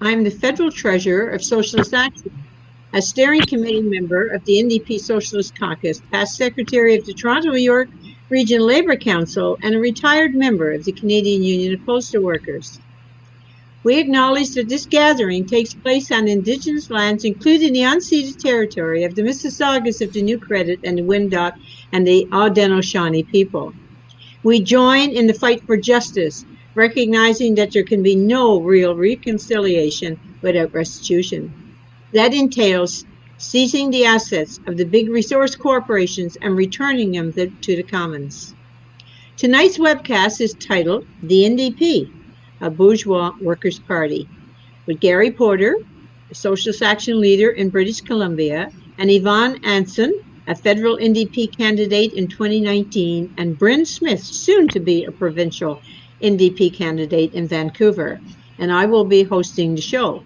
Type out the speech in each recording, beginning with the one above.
I'm the Federal Treasurer of Socialist Action, a steering committee member of the NDP Socialist Caucus, past Secretary of the Toronto York Region Labour Council, and a retired member of the Canadian Union of Postal Workers. We acknowledge that this gathering takes place on Indigenous lands, including the unceded territory of the Mississaugas of the New Credit and the Wendat and the Haudenosaunee people. We join in the fight for justice, recognizing that there can be no real reconciliation without restitution. That entails seizing the assets of the big resource corporations and returning them to the commons. Tonight's webcast is titled The NDP, a Bourgeois Workers' Party, with Gary Porter, a Socialist Action leader in British Columbia, and Yvonne Anson, a federal NDP candidate in 2019, and Bren Smith, soon to be a provincial NDP candidate in Vancouver, and I will be hosting the show.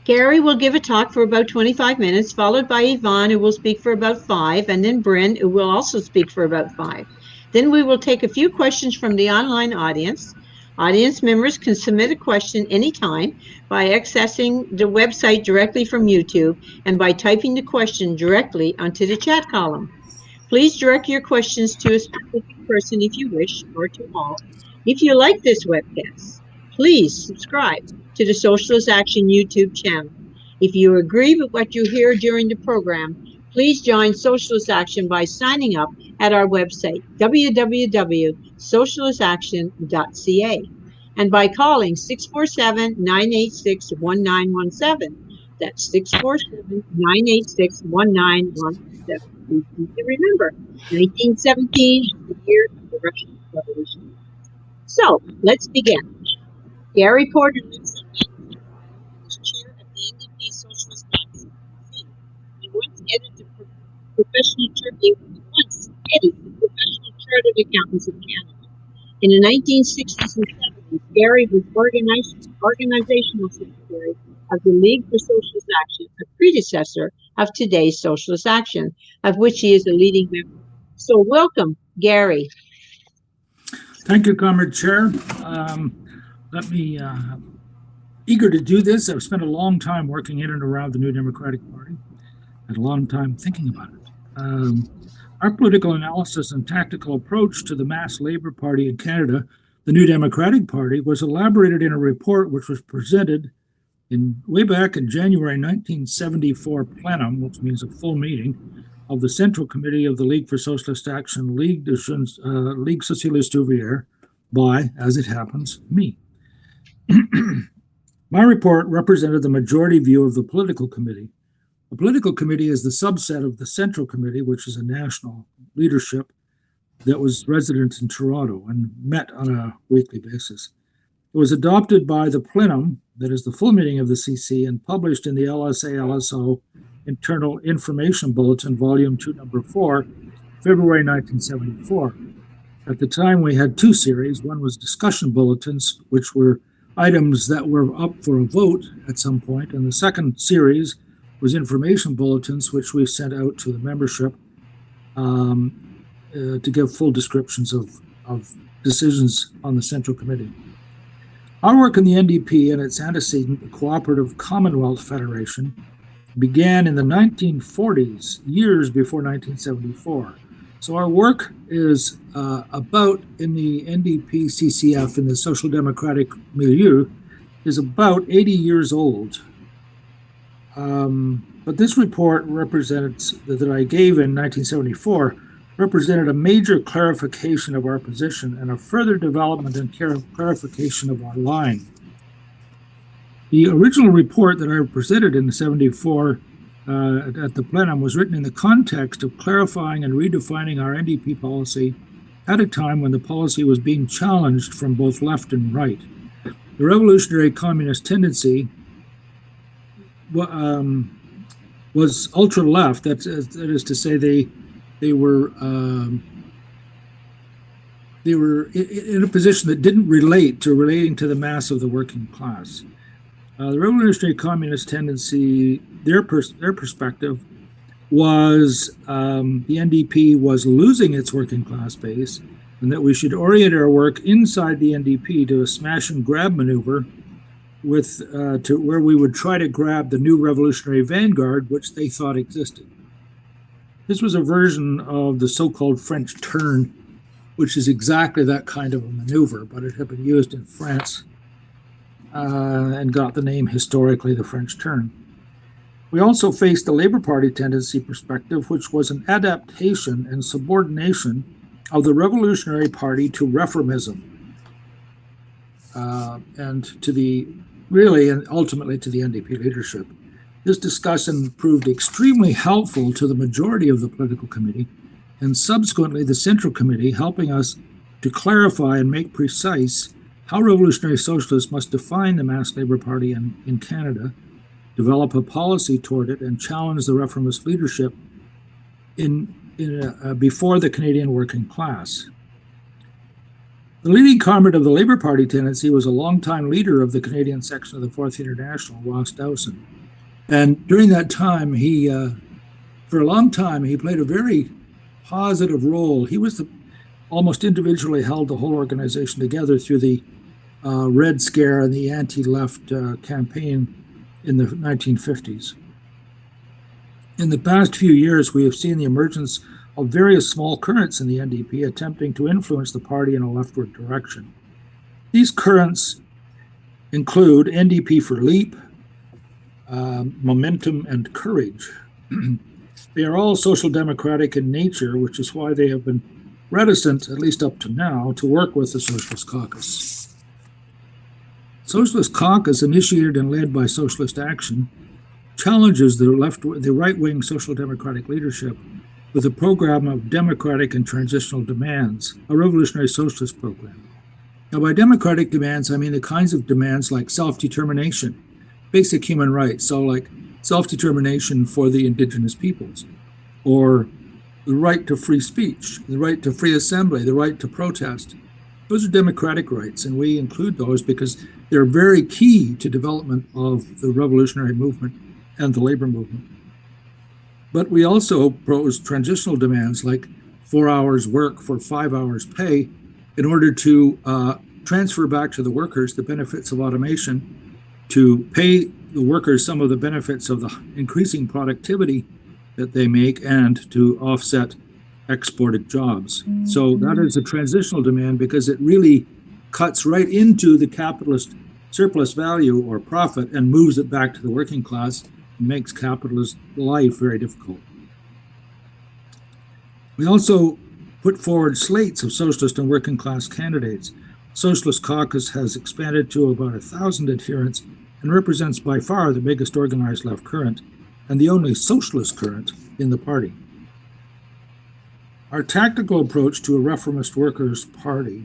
Gary will give a talk for about 25 minutes, followed by Yvonne, who will speak for about 5, and then Bren, who will also speak for about 5. Then we will take a few questions from the online audience. Audience members can submit a question anytime by accessing the website directly from YouTube and by typing the question directly onto the chat column. Please direct your questions to a specific person if you wish, or to all. If you like this webcast, please subscribe to the Socialist Action YouTube channel. If you agree with what you hear during the program, please join Socialist Action by signing up at our website, www.socialistaction.ca, and by calling 647-986-1917. That's 647-986-1917. Please remember, 1917 is the year of the Russian Revolution. So, let's begin. Gary Porter lives in Vancouver, is chair of the NDP Socialist Action, and once edited the Professional Chartered Accountants of Canada. In the 1960s and 70s, Gary was organizational secretary of the League for Socialist Action, a predecessor of today's Socialist Action, of which he is a leading member. So welcome, Gary. Thank you, Comrade Chair. Eager to do this. I've spent a long time working in and around the New Democratic Party and a long time thinking about it. Our political analysis and tactical approach to the mass Labour Party in Canada, the New Democratic Party, was elaborated in a report which was presented way back in January 1974 plenum, which means a full meeting, of the Central Committee of the League for Socialist Action, Ligue Socialiste Ouvrière, by, as it happens, me. My report represented the majority view of the political committee. The political committee is the subset of the Central Committee, which is a national leadership that was resident in Toronto and met on a weekly basis. It was adopted by the plenum, that is the full meeting of the CC, and published in the LSA-LSO Internal Information Bulletin, Volume 2, Number 4, February 1974. At the time, we had two series. One was discussion bulletins, which were items that were up for a vote at some point, and the second series was information bulletins, which we sent out to the membership to give full descriptions of decisions on the Central Committee. Our work in the NDP and its antecedent, the Cooperative Commonwealth Federation, began in the 1940s, years before 1974. So our work is about, in the NDP CCF, in the Social Democratic milieu, is about 80 years old. But this report represents, that I gave in 1974, represented a major clarification of our position and a further development and clarification of our line. The original report that I presented in 74 at the plenum was written in the context of clarifying and redefining our NDP policy at a time when the policy was being challenged from both left and right. The revolutionary communist tendency was ultra-left, that is to say they were in a position that didn't relating to the mass of the working class. The revolutionary communist tendency, their perspective was the NDP was losing its working class base, and that we should orient our work inside the NDP to a smash and grab maneuver to where we would try to grab the new revolutionary vanguard, which they thought existed. This was a version of the so-called French turn, which is exactly that kind of a maneuver, but it had been used in France and got the name historically the French turn. We also faced the Labour Party tendency perspective, which was an adaptation and subordination of the Revolutionary Party to reformism, and to the and ultimately to the NDP leadership. This discussion proved extremely helpful to the majority of the political committee and subsequently the Central Committee, helping us to clarify and make precise how revolutionary socialists must define the mass Labour Party in Canada, develop a policy toward it, and challenge the reformist leadership before the Canadian working class. The leading comrade of the Labour Party tendency was a longtime leader of the Canadian section of the Fourth International, Ross Dowson. And during that time, for a long time, he played a very positive role. He was almost individually held the whole organization together through the Red Scare and the anti-left campaign in the 1950s. In the past few years, we have seen the emergence of various small currents in the NDP attempting to influence the party in a leftward direction. These currents include NDP for Leap, Momentum, and Courage. They are all social democratic in nature, which is why they have been reticent, at least up to now, to work with the Socialist Caucus. Socialist Caucus, initiated and led by Socialist Action, challenges the right-wing social democratic leadership with a program of democratic and transitional demands, a revolutionary socialist program. Now, by democratic demands, I mean the kinds of demands like self-determination, basic human rights, so like self-determination for the Indigenous peoples, or the right to free speech, the right to free assembly, the right to protest. Those are democratic rights, and we include those because they're very key to development of the revolutionary movement and the labor movement. But we also oppose transitional demands like 4 hours work for 5 hours pay in order to transfer back to the workers the benefits of automation, to pay the workers some of the benefits of the increasing productivity that they make, and to offset exported jobs. So that is a transitional demand because it really cuts right into the capitalist surplus value or profit and moves it back to the working class and makes capitalist life very difficult. We also put forward slates of socialist and working class candidates. Socialist Caucus has expanded to about 1,000 adherents and represents by far the biggest organized left current and the only socialist current in the party. Our approach to a reformist workers' party,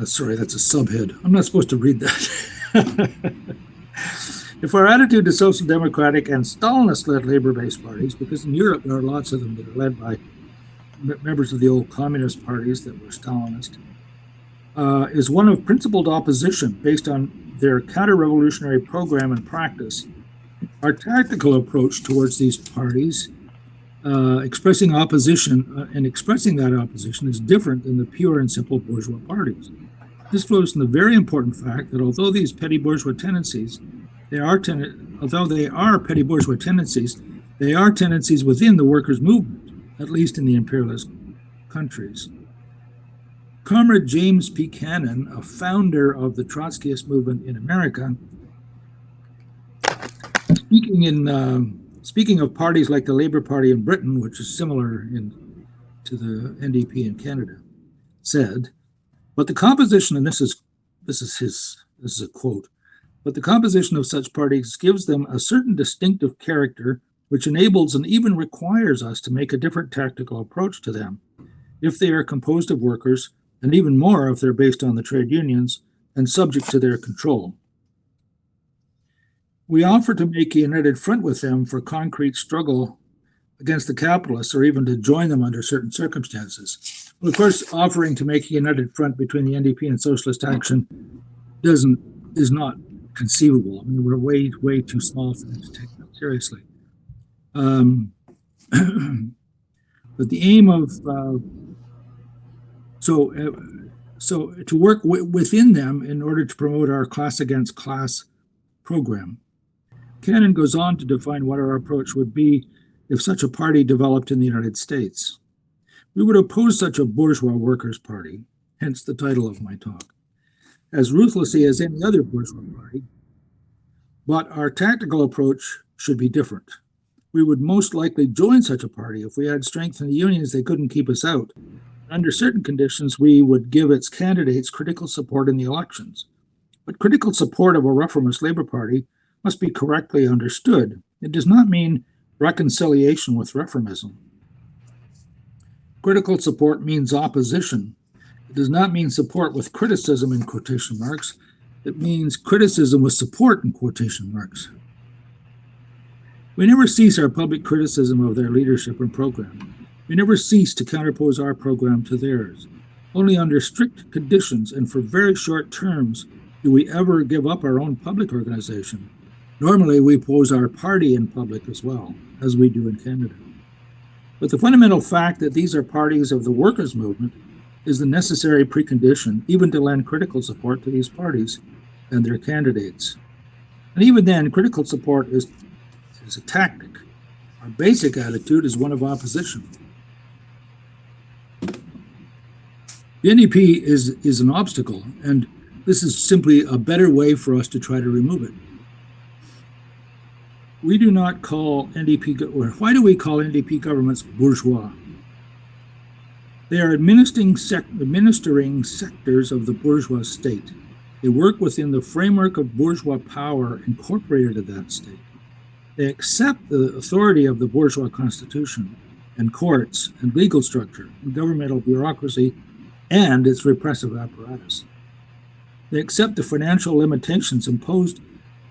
sorry, that's a subhead. I'm not supposed to read that. If our attitude to social democratic and Stalinist-led labor-based parties, because in Europe there are lots of them that are led by members of the old communist parties that were Stalinist, is one of principled opposition based on their counter-revolutionary program and practice. Our tactical approach towards these parties, expressing opposition and expressing that opposition, is different than the pure and simple bourgeois parties. This flows from the very important fact that although these petty bourgeois tendencies, although they are petty bourgeois tendencies, they are tendencies within the workers' movement, at least in the imperialist countries. Comrade James P. Cannon, a founder of the Trotskyist movement in America, speaking of parties like the Labour Party in Britain, which is similar to the NDP in Canada, said, "But the composition," and this is a quote, "but the composition of such parties gives them a certain distinctive character, which enables and even requires us to make a different tactical approach to them, if they are composed of workers, and even more if they're based on the trade unions and subject to their control. We offer to make a united front with them for concrete struggle against the capitalists, or even to join them under certain circumstances." Well, of course, offering to make a united front between the NDP and Socialist Action is not conceivable. I mean, we're way too small for them to take that seriously. But the aim of So to work within them in order to promote our class against class program. Cannon goes on to define what our approach would be if such a party developed in the United States. We would oppose such a bourgeois workers' party, hence the title of my talk, as ruthlessly as any other bourgeois party, but our tactical approach should be different. We would most likely join such a party if we had strength in the unions they couldn't keep us out. Under certain conditions, we would give its candidates critical support in the elections. But critical support of a reformist Labour Party must be correctly understood. It does not mean reconciliation with reformism. Critical support means opposition. It does not mean support with criticism in quotation marks. It means criticism with support in quotation marks. We never cease our public criticism of their leadership and program. We never cease to counterpose our program to theirs. Only under strict conditions and for very short terms do we ever give up our own public organization. Normally, we oppose our party in public as well, as we do in Canada. But the fundamental fact that these are parties of the workers' movement is the necessary precondition even to lend critical support to these parties and their candidates. And even then, critical support is a tactic. Our basic attitude is one of opposition. The NDP is an obstacle, and this is simply a better way for us to try to remove it. We do not call NDP, or why do we call NDP governments bourgeois? They are administering sectors of the bourgeois state. They work within the framework of bourgeois power incorporated in that state. They accept the authority of the bourgeois constitution and courts and legal structure and governmental bureaucracy and its repressive apparatus. They accept the financial limitations imposed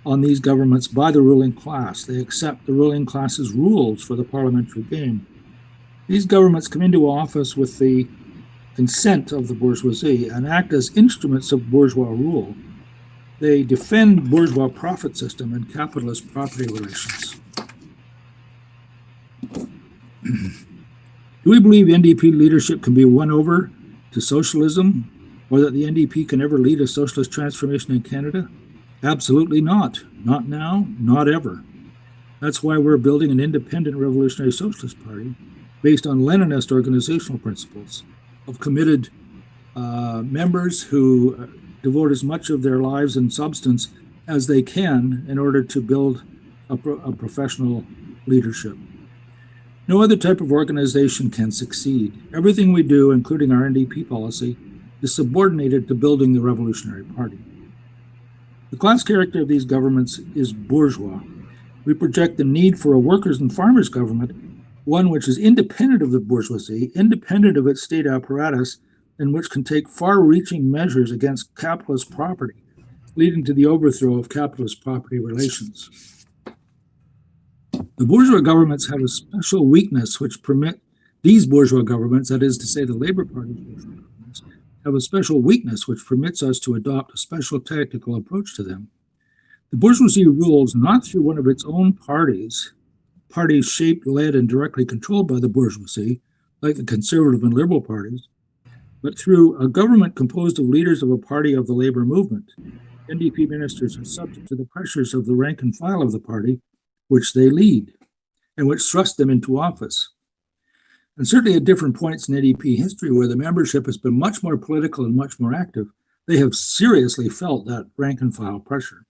on these governments by the ruling class. They accept the ruling class's rules for the parliamentary game. These governments come into office with the consent of the bourgeoisie and act as instruments of bourgeois rule. They defend bourgeois profit system and capitalist property relations. Do we believe NDP leadership can be won over to socialism, or that the NDP can ever lead a socialist transformation in Canada? Absolutely not. Not now, not ever. That's why we're building an independent revolutionary socialist party based on Leninist organizational principles of committed members who devote as much of their lives and substance as they can in order to build a professional leadership. No other type of organization can succeed. Everything we do, including our NDP policy, is subordinated to building the Revolutionary Party. The class character of these governments is bourgeois. We project the need for a workers' and farmers' government, one which is independent of the bourgeoisie, independent of its state apparatus, and which can take far-reaching measures against capitalist property, leading to the overthrow of capitalist property relations. The bourgeois governments have a special weakness which permit these bourgeois governments, that is to say the Labour Party bourgeois governments, have a special weakness which permits us to adopt a special tactical approach to them. The bourgeoisie rules not through one of its own parties shaped, led, and directly controlled by the bourgeoisie, like the Conservative and Liberal parties, but through a government composed of leaders of a party of the Labour movement. NDP ministers are subject to the pressures of the rank and file of the party, which they lead, and which thrust them into office. And certainly at different points in NDP history where the membership has been much more political and much more active, they have seriously felt that rank and file pressure.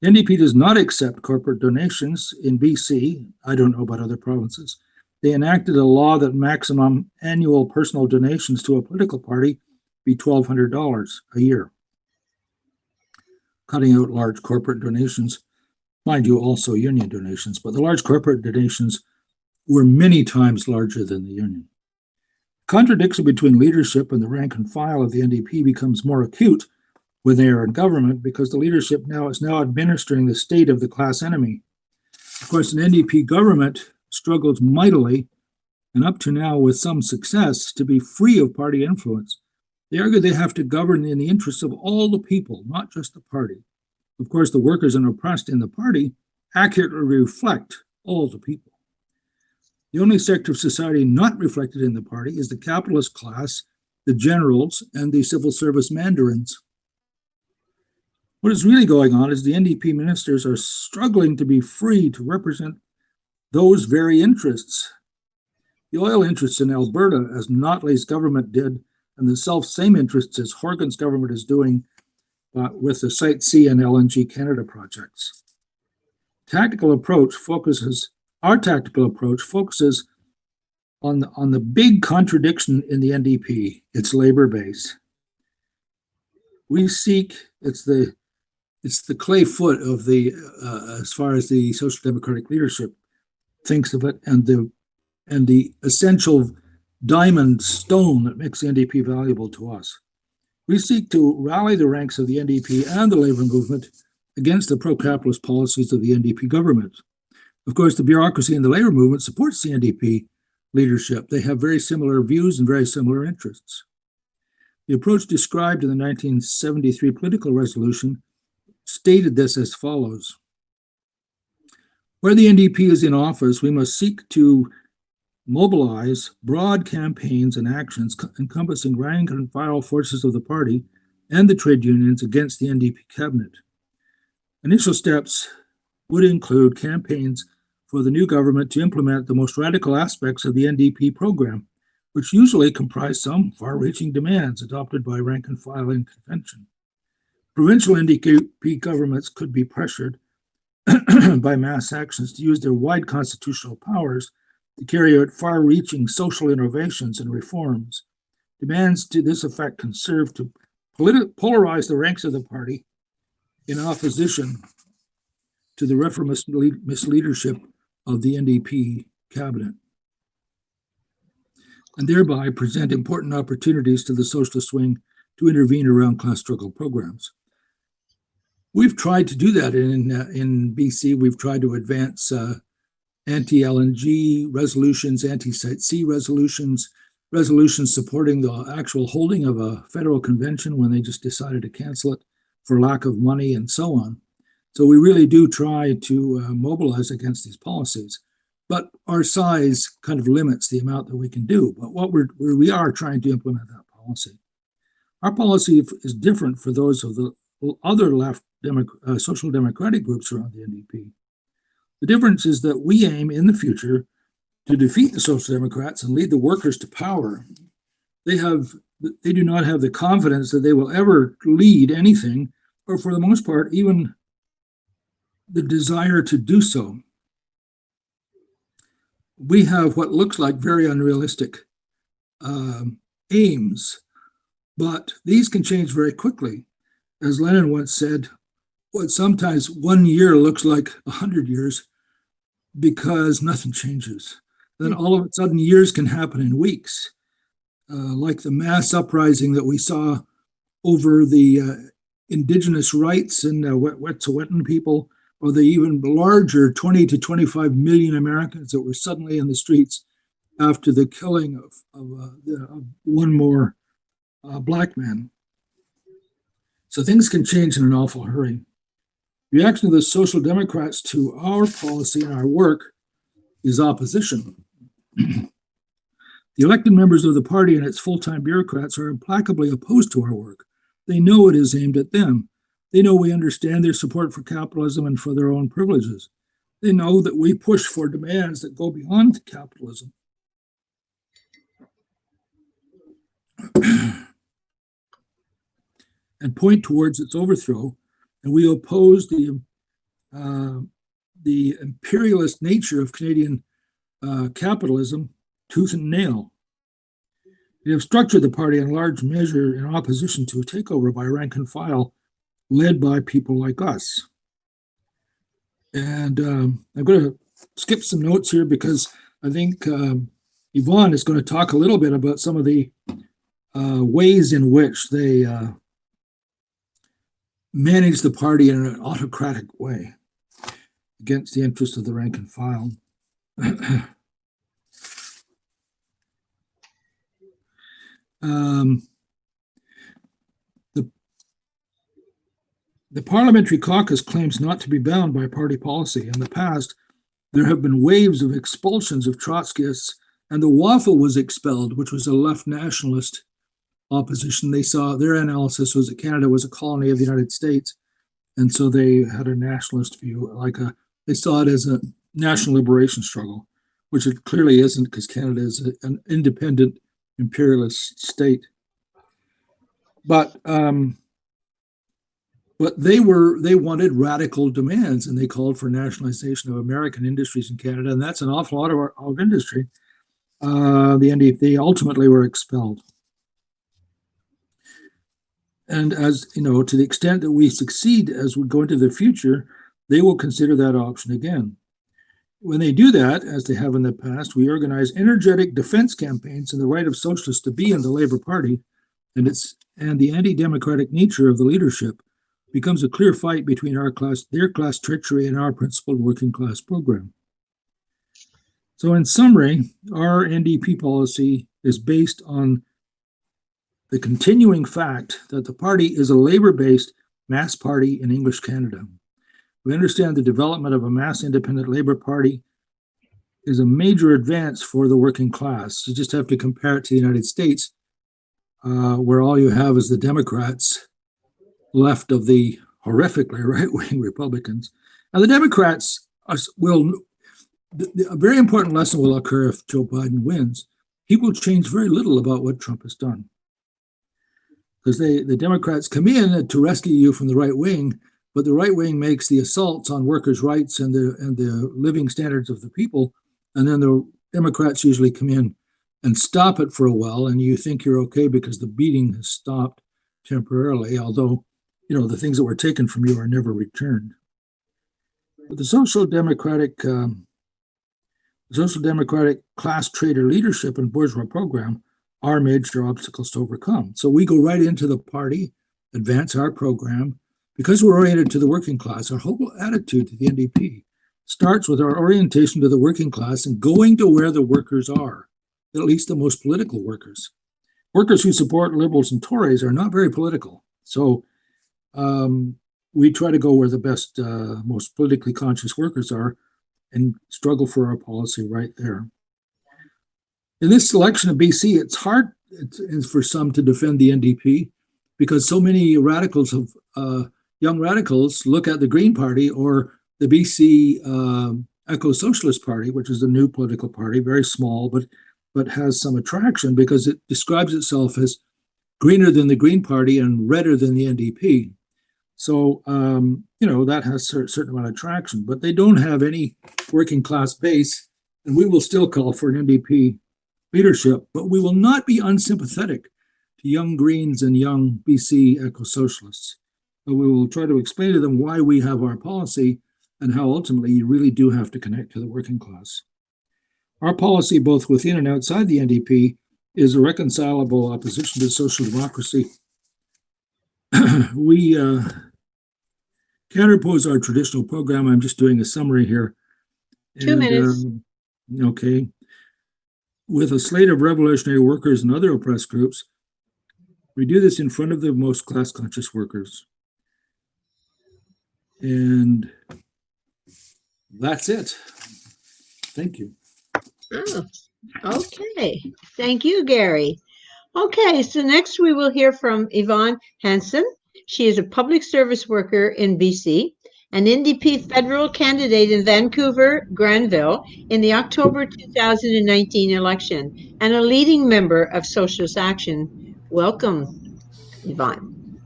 The NDP does not accept corporate donations in BC. I don't know about other provinces. They enacted a law that maximum annual personal donations to a political party be $1,200 a year, cutting out large corporate donations. Mind you, also union donations, but the large corporate donations were many times larger than the union. Contradiction between leadership and the rank and file of the NDP becomes more acute when they are in government because the leadership is now administering the state of the class enemy. Of course, an NDP government struggles mightily, and up to now with some success, to be free of party influence. They argue they have to govern in the interests of all the people, not just the party. Of course, the workers and oppressed in the party accurately reflect all the people. The only sector of society not reflected in the party is the capitalist class the generals, and the civil service mandarins. What is really going on is the NDP ministers are struggling to be free to represent those very interests. The oil interests in Alberta, as Notley's government did, and the self-same interests as Horgan's government is doing with the Site C and LNG Canada projects. Our tactical approach focuses on the big contradiction in the NDP, its labor base. We seek, it's the clay foot of the, as far as the social democratic leadership thinks of it, and the essential diamond stone that makes the NDP valuable to us. We seek to rally the ranks of the NDP and the labor movement against the pro-capitalist policies of the NDP government. Of course, the bureaucracy and the labor movement supports the NDP leadership. They have very similar views and very similar interests. The approach described in the 1973 political resolution stated this as follows. Where the NDP is in office, we must seek to mobilize broad campaigns and actions encompassing rank and file forces of the party and the trade unions against the NDP cabinet. Initial steps would include campaigns for the new government to implement the most radical aspects of the NDP program, which usually comprise some far-reaching demands adopted by rank and file in convention. Provincial NDP governments could be pressured by mass actions to use their wide constitutional powers to carry out far-reaching social innovations and reforms. Demands to this effect can serve to polarize the ranks of the party in opposition to the reformist misleadership of the NDP cabinet, and thereby present important opportunities to the socialist wing to intervene around class struggle programs. We've tried to do that in BC. We've tried to advance anti-LNG resolutions, anti-Site C resolutions supporting the actual holding of a federal convention when they just decided to cancel it for lack of money and so on. So we really do try to mobilize against these policies, but our size kind of limits the amount that we can do. But we are trying to implement that policy. Our policy is different for those of the other left social democratic groups around the NDP. The difference is that we aim in the future to defeat the Social Democrats and lead the workers to power. They do not have the confidence that they will ever lead anything, or for the most part, even the desire to do so. We have what looks like very unrealistic aims, but these can change very quickly. As Lenin once said, what sometimes 1 year looks like 100 years because nothing changes. Then all of a sudden years can happen in weeks, like the mass uprising that we saw over the indigenous rights in Wet'suwet'en people, or the even larger 20 to 25 million Americans that were suddenly in the streets after the killing of one more black man. So things can change in an awful hurry. Reaction of the Social Democrats to our policy and our work is opposition. The elected members of the party and its full-time bureaucrats are implacably opposed to our work. They know it is aimed at them. They know we understand their support for capitalism and for their own privileges. They know that we push for demands that go beyond capitalism. And point towards its overthrow, and we oppose the imperialist nature of Canadian capitalism tooth and nail. We have structured the party in large measure in opposition to a takeover by rank and file led by people like us. And I'm going to skip some notes here because I think Yvonne is going to talk a little bit about some of the ways in which they manage the party in an autocratic way against the interests of the rank and file. The parliamentary caucus claims not to be bound by party policy. In the past, there have been waves of expulsions of Trotskyists, and the Waffle was expelled, which was a left nationalist opposition. They saw their analysis was that Canada was a colony of the United States, and so they had a nationalist view, they saw it as a national liberation struggle, which it clearly isn't, because Canada is an independent imperialist state. But they wanted radical demands, and they called for nationalization of American industries in Canada, and that's an awful lot of industry. The NDP ultimately were expelled. And as you know, to the extent that we succeed as we go into the future, they will consider that option again. When they do that, as they have in the past, we organize energetic defense campaigns in the right of socialists to be in the Labour Party, and the anti-democratic nature of the leadership becomes a clear fight between their class treachery and our principled working class program. So in summary, our NDP policy is based on the continuing fact that the party is a Labour-based mass party in English Canada. We understand the development of a mass independent Labour Party is a major advance for the working class. You just have to compare it to the United States, where all you have is the Democrats left of the horrifically right-wing Republicans. And the Democrats a very important lesson will occur if Joe Biden wins. He will change very little about what Trump has done, because the Democrats come in to rescue you from the right wing, but the right wing makes the assaults on workers' rights and the living standards of the people, and then the Democrats usually come in and stop it for a while, and you think you're okay because the beating has stopped temporarily, although the things that were taken from you are never returned. But the social democratic class trader leadership and bourgeois program are major obstacles to overcome. So we go right into the party, advance our program, because we're oriented to the working class. Our whole attitude to the NDP starts with our orientation to the working class and going to where the workers are, at least the most political workers. Workers who support Liberals and Tories are not very political. So we try to go where the best, most politically conscious workers are and struggle for our policy right there. In this election of BC, it's hard for some to defend the NDP because so many radicals young radicals look at the Green Party or the BC Eco-Socialist Party, which is a new political party, very small, but has some attraction because it describes itself as greener than the Green Party and redder than the NDP. So, that has a certain amount of attraction, but they don't have any working class base, and we will still call for an NDP leadership, but we will not be unsympathetic to young Greens and young BC Eco-Socialists. But we will try to explain to them why we have our policy and how ultimately you really do have to connect to the working class. Our policy, both within and outside the NDP, is a reconcilable opposition to social democracy. We counterpose our traditional program. I'm just doing a summary here. 2 minutes. Okay. With a slate of revolutionary workers and other oppressed groups, we do this in front of the most class-conscious workers. And that's it. Thank you. Oh, okay. Thank you, Gary. Okay, so next we will hear from Yvonne Hansen. She is a public service worker in BC, an NDP federal candidate in Vancouver, Granville in the October 2019 election, and a leading member of Socialist Action. Welcome, Yvonne.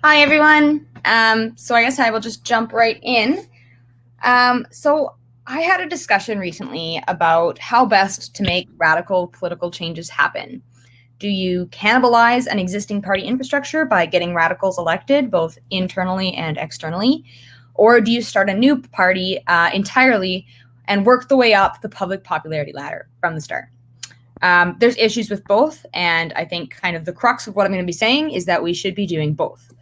Hi, everyone. So I guess I will just jump right in. So I had a discussion recently about how best to make radical political changes happen. Do you cannibalize an existing party infrastructure by getting radicals elected, both internally and externally? Or do you start a new party entirely and work the way up the public popularity ladder from the start? There's issues with both, and I think kind of the crux of what I'm going to be saying is that we should be doing both.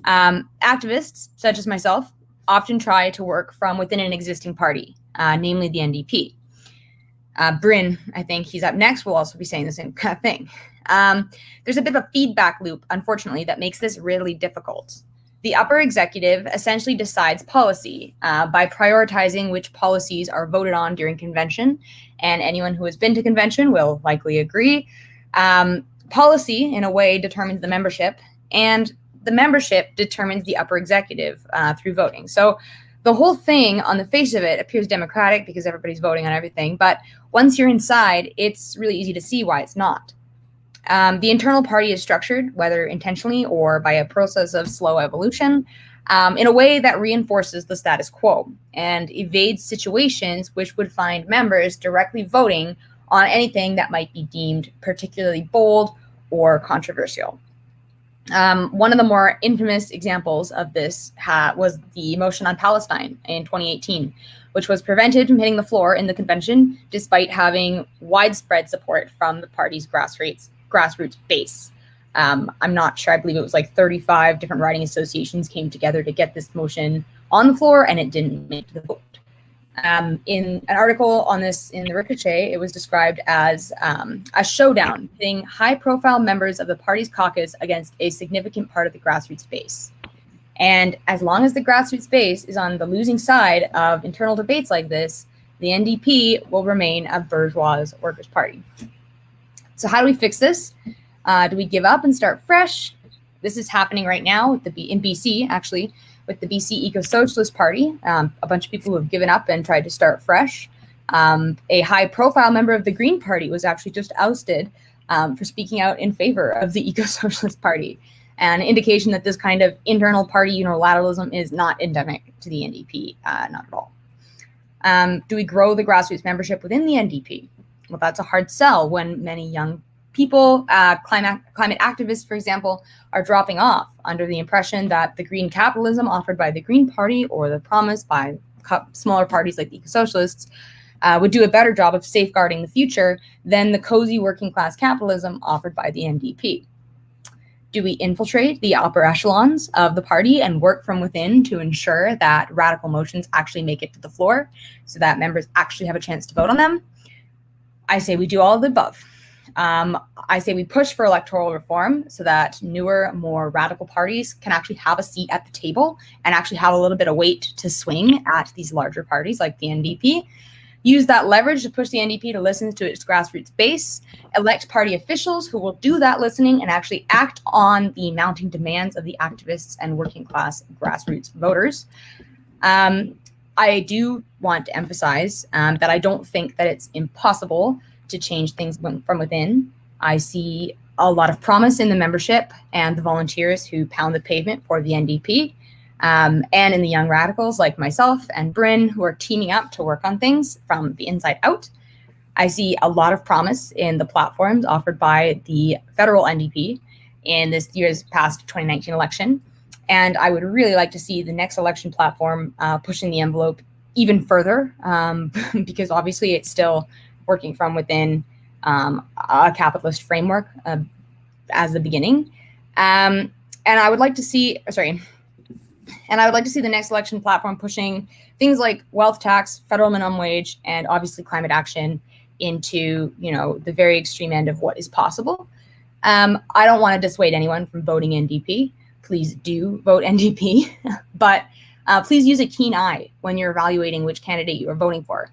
Activists, such as myself, often try to work from within an existing party, namely the NDP. Bren, I think he's up next, will also be saying the same kind of thing. There's a bit of a feedback loop, unfortunately, that makes this really difficult. The upper executive essentially decides policy by prioritizing which policies are voted on during convention, and anyone who has been to convention will likely agree. Policy, in a way, determines the membership, and the membership determines the upper executive through voting. So the whole thing, on the face of it, appears democratic because everybody's voting on everything. But once you're inside, it's really easy to see why it's not. The internal party is structured, whether intentionally or by a process of slow evolution, in a way that reinforces the status quo and evades situations which would find members directly voting on anything that might be deemed particularly bold or controversial. One of the more infamous examples of this was the motion on Palestine in 2018, which was prevented from hitting the floor in the convention despite having widespread support from the party's grassroots base. I'm not sure, I believe it was like 35 different riding associations came together to get this motion on the floor, and it didn't make the vote. In an article on this in the Ricochet, it was described as a showdown, pitting high-profile members of the party's caucus against a significant part of the grassroots base. And as long as the grassroots base is on the losing side of internal debates like this, the NDP will remain a bourgeois workers' party. So how do we fix this? Do we give up and start fresh? This is happening right now with in BC, actually, with the BC Eco-Socialist Party. A bunch of people who have given up and tried to start fresh. A high-profile member of the Green Party was actually just ousted for speaking out in favor of the Eco-Socialist Party, an indication that this kind of internal party unilateralism is not endemic to the NDP, not at all. Do we grow the grassroots membership within the NDP? Well, that's a hard sell when many young people, climate activists, for example, are dropping off under the impression that the green capitalism offered by the Green Party or the promise by smaller parties like the Eco-Socialists would do a better job of safeguarding the future than the cozy working class capitalism offered by the NDP. Do we infiltrate the upper echelons of the party and work from within to ensure that radical motions actually make it to the floor so that members actually have a chance to vote on them? I say we do all of the above. I say we push for electoral reform so that newer, more radical parties can actually have a seat at the table and actually have a little bit of weight to swing at these larger parties like the NDP. Use that leverage to push the NDP to listen to its grassroots base, elect party officials who will do that listening and actually act on the mounting demands of the activists and working class grassroots voters. I do want to emphasize that I don't think that it's impossible to change things from within. I see a lot of promise in the membership and the volunteers who pound the pavement for the NDP, and in the young radicals like myself and Bren who are teaming up to work on things from the inside out. I see a lot of promise in the platforms offered by the federal NDP in this year's past 2019 election. And I would really like to see the next election platform pushing the envelope even further, because obviously it's still working from within a capitalist framework as the beginning. And I would like to see, the next election platform pushing things like wealth tax, federal minimum wage, and obviously climate action into, the very extreme end of what is possible. I don't want to dissuade anyone from voting NDP. Please do vote NDP, but please use a keen eye when you're evaluating which candidate you are voting for.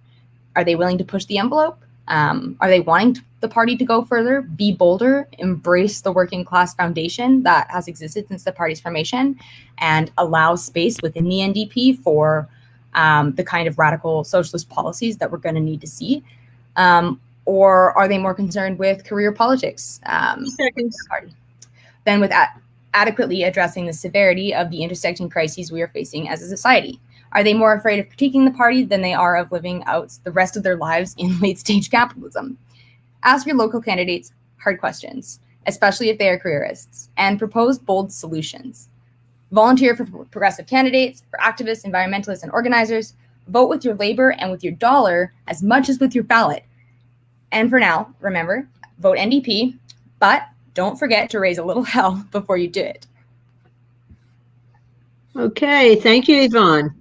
Are they willing to push the envelope? Are they wanting the party to go further, be bolder, embrace the working class foundation that has existed since the party's formation, and allow space within the NDP for the kind of radical socialist policies that we're going to need to see? Or are they more concerned with career politics? Than with adequately addressing the severity of the intersecting crises we are facing as a society? Are they more afraid of critiquing the party than they are of living out the rest of their lives in late-stage capitalism? Ask your local candidates hard questions, especially if they are careerists, and propose bold solutions. Volunteer for progressive candidates, for activists, environmentalists, and organizers. Vote with your labor and with your dollar as much as with your ballot. And for now, remember, vote NDP, but don't forget to raise a little hell before you do it. Okay, thank you, Yvonne.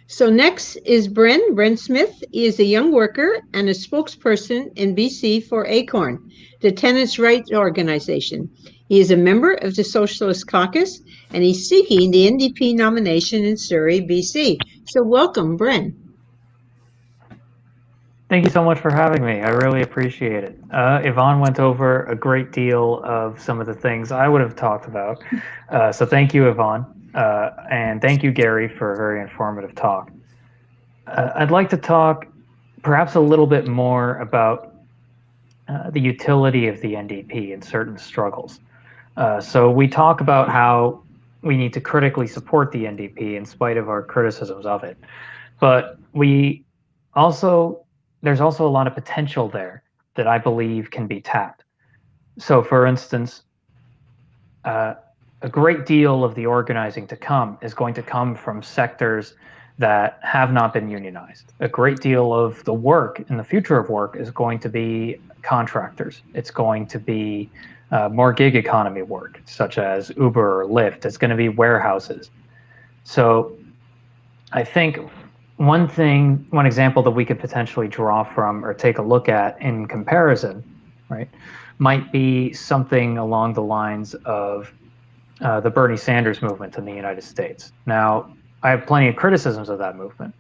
So next is Bren Smith. He is a young worker and a spokesperson in BC for ACORN, the tenants' rights organization. He is a member of the Socialist Caucus, and he's seeking the NDP nomination in Surrey, BC. So welcome, Bren. Thank you so much for having me. I really appreciate it. Yvonne went over a great deal of some of the things I would have talked about. So thank you, Yvonne. And thank you, Gary, for a very informative talk. I'd like to talk perhaps a little bit more about the utility of the NDP in certain struggles. So we talk about how we need to critically support the NDP in spite of our criticisms of it. But there's also a lot of potential there that I believe can be tapped. So, for instance, a great deal of the organizing to come is going to come from sectors that have not been unionized. A great deal of the work in the future of work is going to be contractors. It's going to be more gig economy work, such as Uber or Lyft. It's going to be warehouses. So I think one example that we could potentially draw from or take a look at in comparison, right, might be something along the lines of the Bernie Sanders movement in the United States. Now, I have plenty of criticisms of that movement,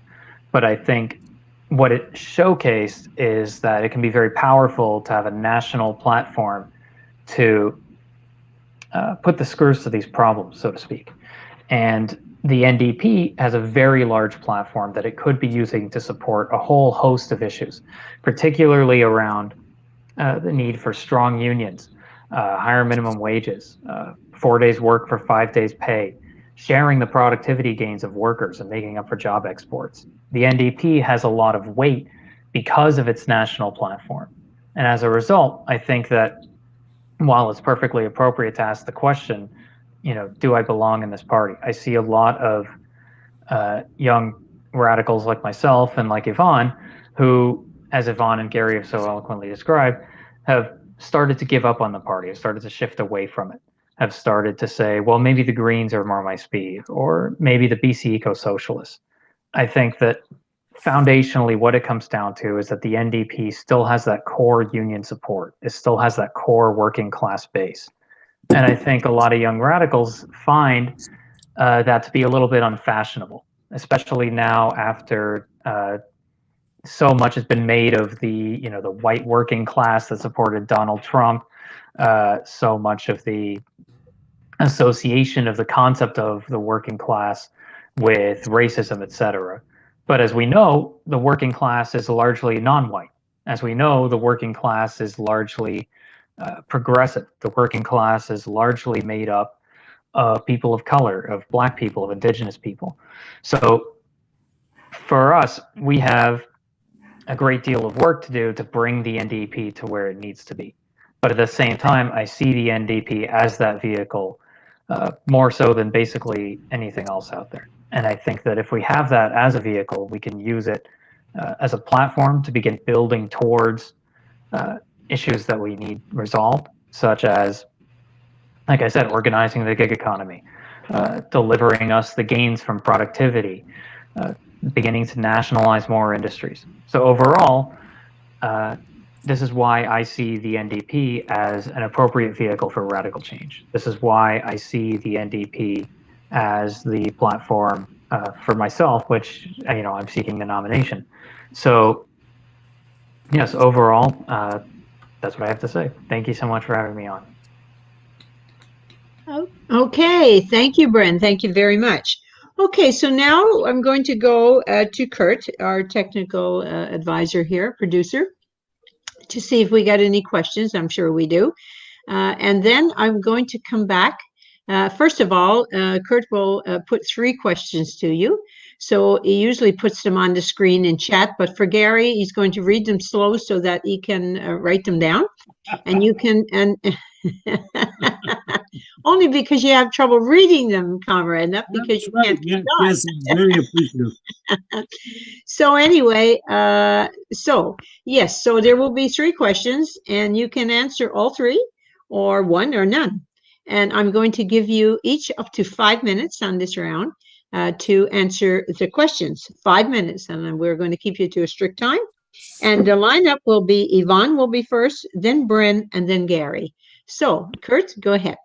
but I think what it showcased is that it can be very powerful to have a national platform to put the screws to these problems, so to speak. And the NDP has a very large platform that it could be using to support a whole host of issues, particularly around the need for strong unions, higher minimum wages, 4 days work for 5 days pay, sharing the productivity gains of workers and making up for job exports. The NDP has a lot of weight because of its national platform. And as a result, I think that while it's perfectly appropriate to ask the question, do I belong in this party? I see a lot of young radicals like myself and like Yvonne, who, as Yvonne and Gary have so eloquently described, have started to give up on the party, have started to shift away from it, have started to say, well, maybe the Greens are more my speed, or maybe the BC Eco-Socialists. I think that foundationally what it comes down to is that the NDP still has that core union support. It still has that core working class base. And I think a lot of young radicals find that to be a little bit unfashionable, especially now after so much has been made of the white working class that supported Donald Trump, so much of the association of the concept of the working class with racism, etc. But as we know, the working class is largely non-white. As we know, the working class is largely progressive. The working class is largely made up of people of color, of Black people, of Indigenous people. So for us, we have a great deal of work to do to bring the NDP to where it needs to be. But at the same time, I see the NDP as that vehicle more so than basically anything else out there. And I think that if we have that as a vehicle, we can use it as a platform to begin building towards issues that we need resolved, such as, like I said, organizing the gig economy, delivering us the gains from productivity, beginning to nationalize more industries. So overall, this is why I see the NDP as an appropriate vehicle for radical change. This is why I see the NDP as the platform for myself, which I'm seeking the nomination. So yes, overall, that's what I have to say. Thank you so much for having me on. Okay, thank you, Bren. Thank you very much. Okay, so now I'm going to go to Kurt, our technical advisor here, producer, to see if we got any questions. I'm sure we do. And then I'm going to come back. First of all, Kurt will put 3 questions to you. So he usually puts them on the screen in chat, but for Gary, he's going to read them slow so that he can write them down. And you can, and only because you have trouble reading them, comrade, not because you can't. Yes, I'm very appreciative. So anyway, so yes, so there will be 3 questions, and you can answer all 3, or 1 or none. And I'm going to give you each up to 5 minutes on this round to answer the questions. 5 minutes, and then we're going to keep you to a strict time. And the lineup will be Yvonne will be first, then Bren, and then Gary. So, Kurt, go ahead.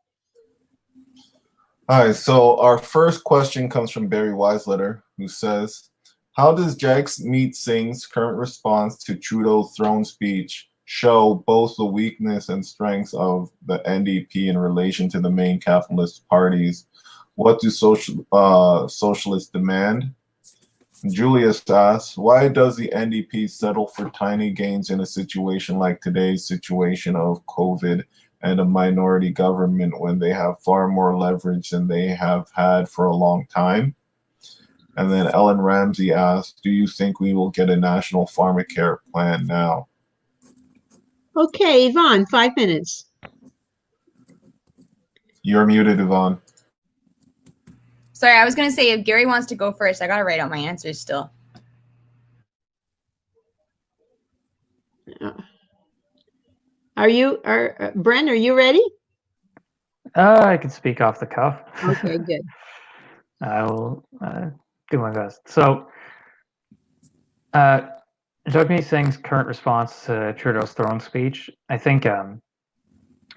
All right, so our first question comes from Barry Weisletter, who says, How does Jagmeet Singh's current response to Trudeau's throne speech show both the weakness and strengths of the NDP in relation to the main capitalist parties? What do socialists demand? Julius asks, why does the NDP settle for tiny gains in a situation like today's situation of COVID and a minority government when they have far more leverage than they have had for a long time? And then Ellen Ramsey asks, do you think we will get a national pharmacare plan now? Okay, Yvonne, 5 minutes. You're muted, Yvonne. Sorry, I was going to say if Gary wants to go first, I got to write out my answers still. Bren, are you ready? I can speak off the cuff. Okay, good. I will do my best. So, Jagmeet Singh's current response to Trudeau's throne speech, I think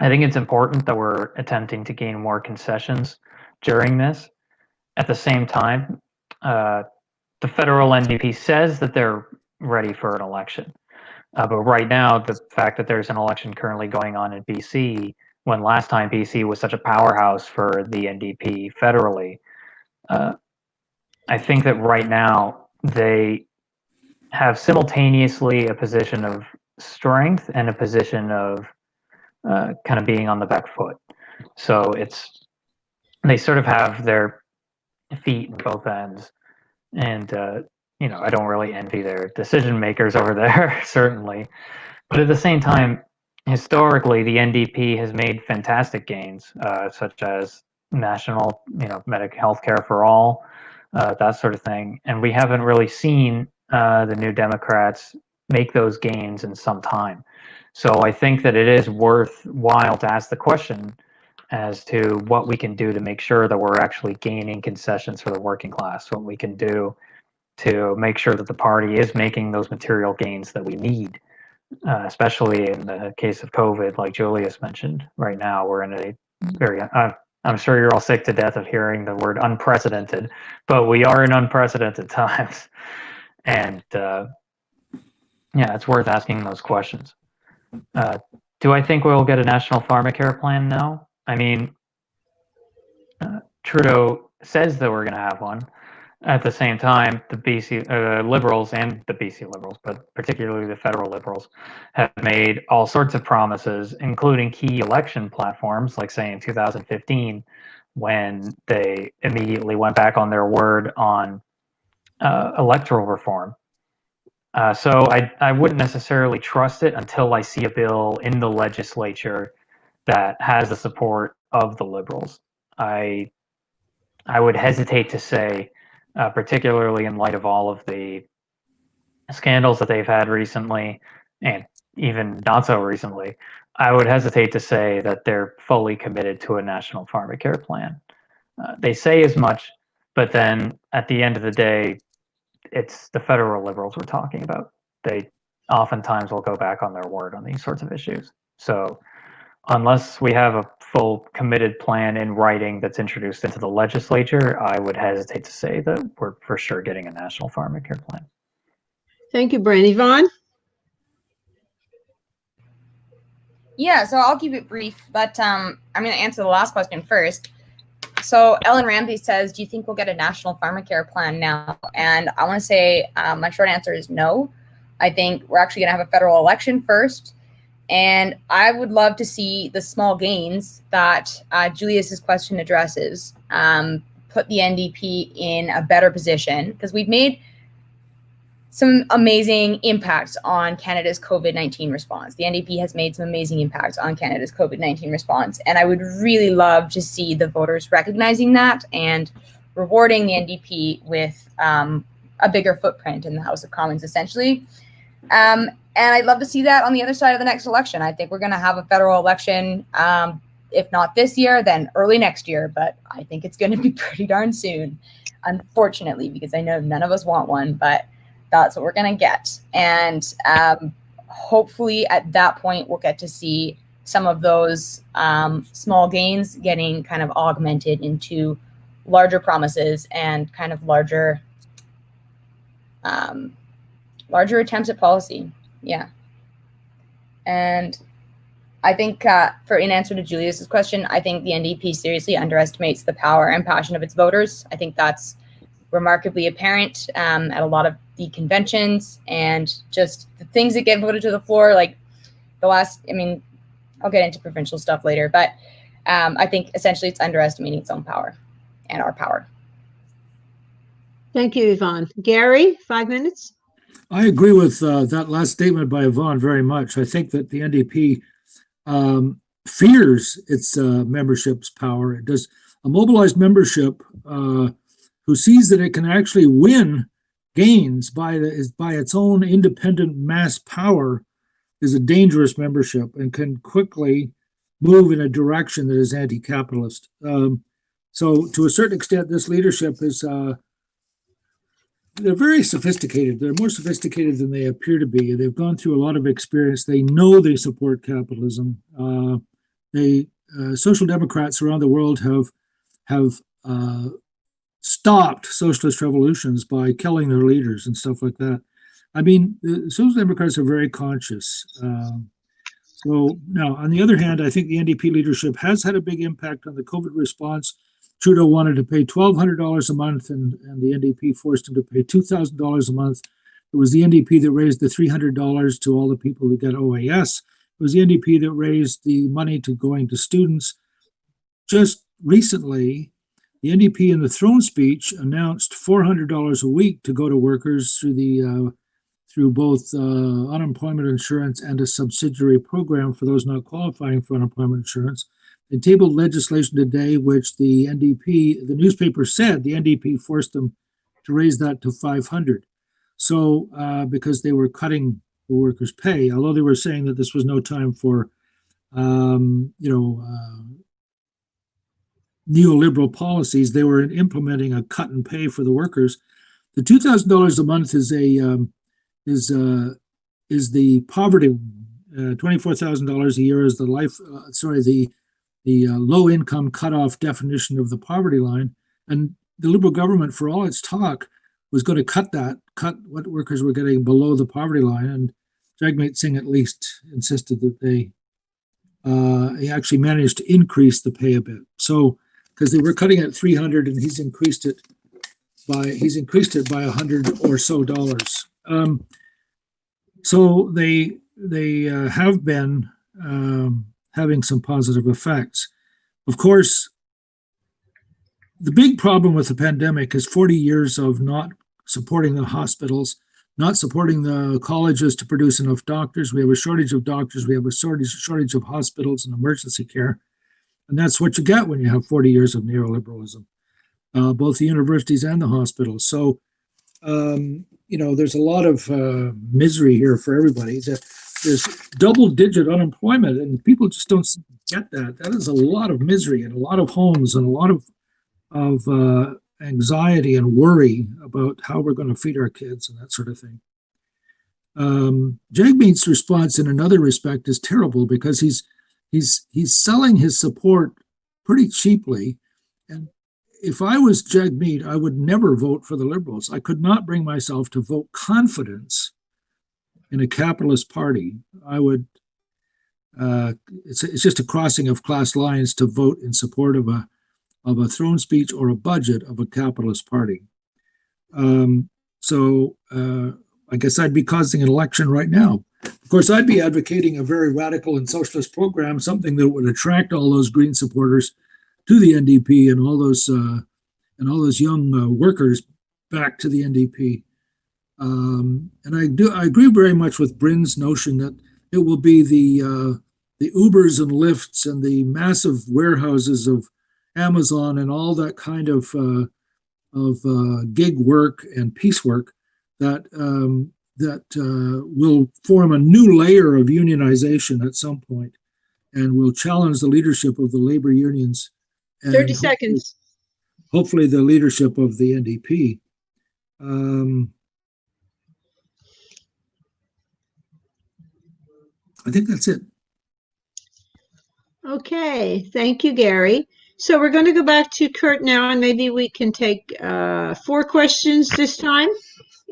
it's important that we're attempting to gain more concessions during this. At the same time, the federal NDP says that they're ready for an election. But right now, the fact that there's an election currently going on in BC, when last time BC was such a powerhouse for the NDP federally, I think that right now they have simultaneously a position of strength and a position of kind of being on the back foot. So they sort of have their feet in both ends, and I don't really envy their decision makers over there, certainly. But at the same time, historically, the NDP has made fantastic gains, such as national, medical health care for all, that sort of thing. And we haven't really seen the New Democrats make those gains in some time. So I think that it is worthwhile to ask the question as to what we can do to make sure that we're actually gaining concessions for the working class, what we can do to make sure that the party is making those material gains that we need, especially in the case of COVID, like Julius mentioned. Right now, we're in a very, I'm sure you're all sick to death of hearing the word unprecedented, but we are in unprecedented times. And it's worth asking those questions. Do I think we'll get a national pharmacare plan? No. I mean, Trudeau says that we're going to have one. At the same time, the BC Liberals and the BC Liberals, but particularly the federal Liberals, have made all sorts of promises, including key election platforms, like say in 2015, when they immediately went back on their word on electoral reform. So I wouldn't necessarily trust it until I see a bill in the legislature that has the support of the Liberals. I would hesitate to say, particularly in light of all of the scandals that they've had recently, and even not so recently, I would hesitate to say that they're fully committed to a national pharmacare plan. They say as much, but then at the end of the day, it's the federal Liberals we're talking about. They oftentimes will go back on their word on these sorts of issues. So unless we have a full committed plan in writing that's introduced into the legislature, I would hesitate to say that we're for sure getting a national pharmacare plan. Thank you, Bren. Yvonne? Yeah, so I'll keep it brief, but I'm going to answer the last question first. So Ellen Ramsey says, do you think we'll get a national pharmacare plan now? And I want to say my short answer is no. I think we're actually going to have a federal election first. And I would love to see the small gains that Julius's question addresses put the NDP in a better position, because we've made some amazing impacts on Canada's COVID-19 response. The NDP has made some amazing impacts on Canada's COVID-19 response. And I would really love to see the voters recognizing that and rewarding the NDP with a bigger footprint in the House of Commons, essentially. And I'd love to see that on the other side of the next election. I think we're going to have a federal election, if not this year, then early next year. But I think it's going to be pretty darn soon, unfortunately, because I know none of us want one, but that's what we're going to get. And hopefully at that point, we'll get to see some of those small gains getting kind of augmented into larger promises and kind of larger larger attempts at policy. Yeah. And I think in answer to Julius's question, I think the NDP seriously underestimates the power and passion of its voters. I think that's remarkably apparent at a lot of the conventions and just the things that get voted to the floor, like I'll get into provincial stuff later, but I think essentially it's underestimating its own power and our power. Thank you, Yvonne. Gary, 5 minutes. I agree with that last statement by Yvonne very much. I think that the NDP fears its membership's power. It does a mobilized membership who sees that it can actually win gains by its own independent mass power is a dangerous membership and can quickly move in a direction that is anti-capitalist. So to a certain extent, this leadership is they're very sophisticated. They're more sophisticated than they appear to be. They've gone through a lot of experience. They know they support capitalism. Social democrats around the world have stopped socialist revolutions by killing their leaders and stuff like that. I mean, the social democrats are very conscious. So now, on the other hand, I think the NDP leadership has had a big impact on the COVID response. Trudeau wanted to pay $1,200 a month, and the NDP forced him to pay $2,000 a month. It was the NDP that raised the $300 to all the people who get OAS. It was the NDP that raised the money to going to students. Just recently, the NDP in the throne speech announced $400 a week to go to workers through both unemployment insurance and a subsidiary program for those not qualifying for unemployment insurance. They tabled legislation today, which the newspaper said the NDP forced them to raise that to $500. So because they were cutting the workers' pay, although they were saying that this was no time for, neoliberal policies, they were implementing a cut in pay for the workers. The $2,000 a month is the poverty. $24,000 a year is the low income cutoff definition of the poverty line. And the Liberal government, for all its talk, was going to cut what workers were getting below the poverty line. And Jagmeet Singh at least insisted that he actually managed to increase the pay a bit. So, because they were cutting at $300 and he's increased it by $100 or so dollars. So they have been having some positive effects. Of course, the big problem with the pandemic is 40 years of not supporting the hospitals, not supporting the colleges to produce enough doctors. We have a shortage of doctors. We have a shortage of hospitals and emergency care. And that's what you get when you have 40 years of neoliberalism, both the universities and the hospitals. So, there's a lot of misery here for everybody. There's double-digit unemployment, and people just don't get that. That is a lot of misery and a lot of homes and a lot of anxiety and worry about how we're going to feed our kids and that sort of thing. Jagmeet's response, in another respect, is terrible because he's selling his support pretty cheaply. And if I was Jagmeet, I would never vote for the Liberals. I could not bring myself to vote confidence in a capitalist party. I would. It's just a crossing of class lines to vote in support of a throne speech or a budget of a capitalist party. So I guess I'd be causing an election right now. Of course, I'd be advocating a very radical and socialist program, something that would attract all those Green supporters to the NDP and all those young workers back to the NDP. And I agree very much with Bren's notion that it will be the Ubers and Lyfts and the massive warehouses of Amazon and all that kind of gig work and piecework that will form a new layer of unionization at some point and will challenge the leadership of the labor unions. 30 seconds. Hopefully the leadership of the NDP. I think that's it. Okay, thank you, Gary. So we're going to go back to Kurt now, and maybe we can take 4 questions this time.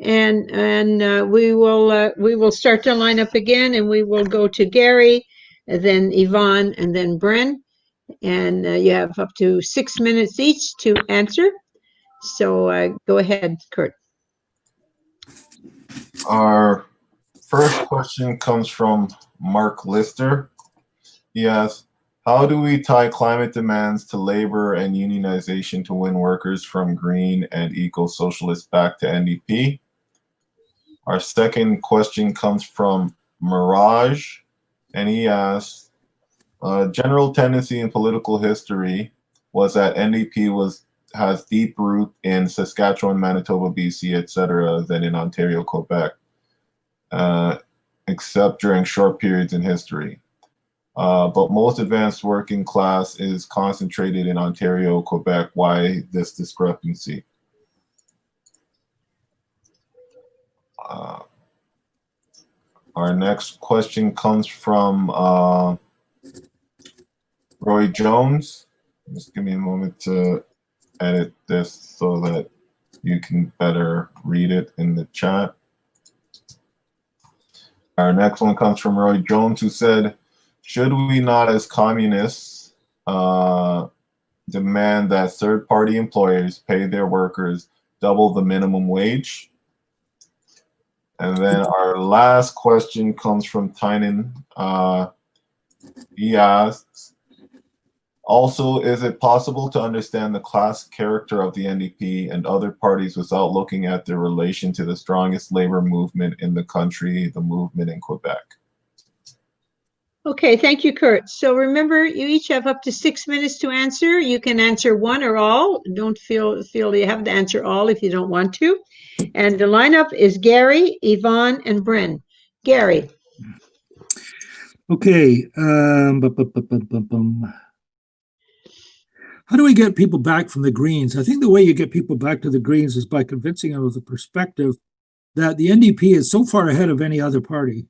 and we will start to line up again, and we will go to Gary, and then Yvonne, and then Bren, and you have up to 6 minutes each to answer. So go ahead, Kurt. Our first question comes from Mark Lister. He asks, how do we tie climate demands to labor and unionization to win workers from Green and Eco-Socialists back to NDP? Our second question comes from Mirage, and he asks, a general tendency in political history was that NDP has deep root in Saskatchewan, Manitoba, BC, etc., than in Ontario, Quebec, except during short periods in history. But most advanced working class is concentrated in Ontario, Quebec. Why this discrepancy? Our next question comes from Roy Jones. Just give me a moment to edit this so that you can better read it in the chat. Our next one comes from Roy Jones, who said, should we not as communists demand that third-party employers pay their workers double the minimum wage? And then our last question comes from Tynan. He asks, also, is it possible to understand the class character of the NDP and other parties without looking at their relation to the strongest labor movement in the country, the movement in Quebec? Okay, thank you, Kurt. So remember, you each have up to 6 minutes to answer. You can answer one or all. Don't feel you have to answer all if you don't want to. And the lineup is Gary, Yvonne, and Bren. Gary. Okay. How do we get people back from the Greens? I think the way you get people back to the Greens is by convincing them of the perspective that the NDP is so far ahead of any other party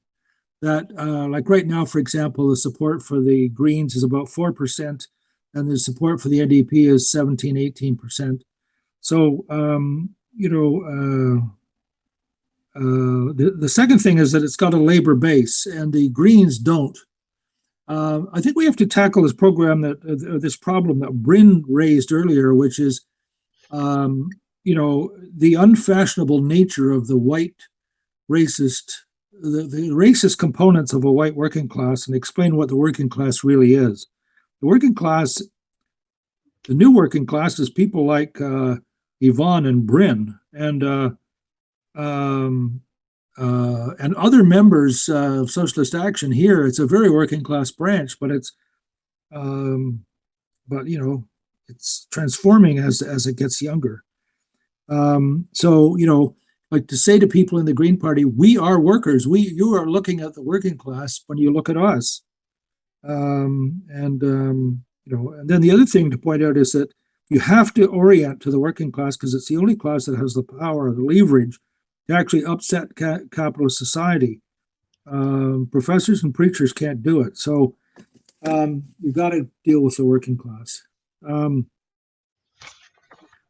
that, like right now, for example, the support for the Greens is about 4%, and the support for the NDP is 17, 18%. So, the second thing is that it's got a labor base, and the Greens don't. I think we have to tackle this problem that Bren raised earlier, which is, the unfashionable nature of the white racist, the racist components of a white working class, and explain what the working class really is. The working class, the new working class, is people like Yvonne and Bren and other members of Socialist Action here. It's a very working class branch, but it's it's transforming as it gets younger. Like to say to people in the Green Party, we are workers. You are looking at the working class when you look at us. And then the other thing to point out is that you have to orient to the working class because it's the only class that has the power, the leverage to actually upset capitalist society. Professors and preachers can't do it. So you've got to deal with the working class.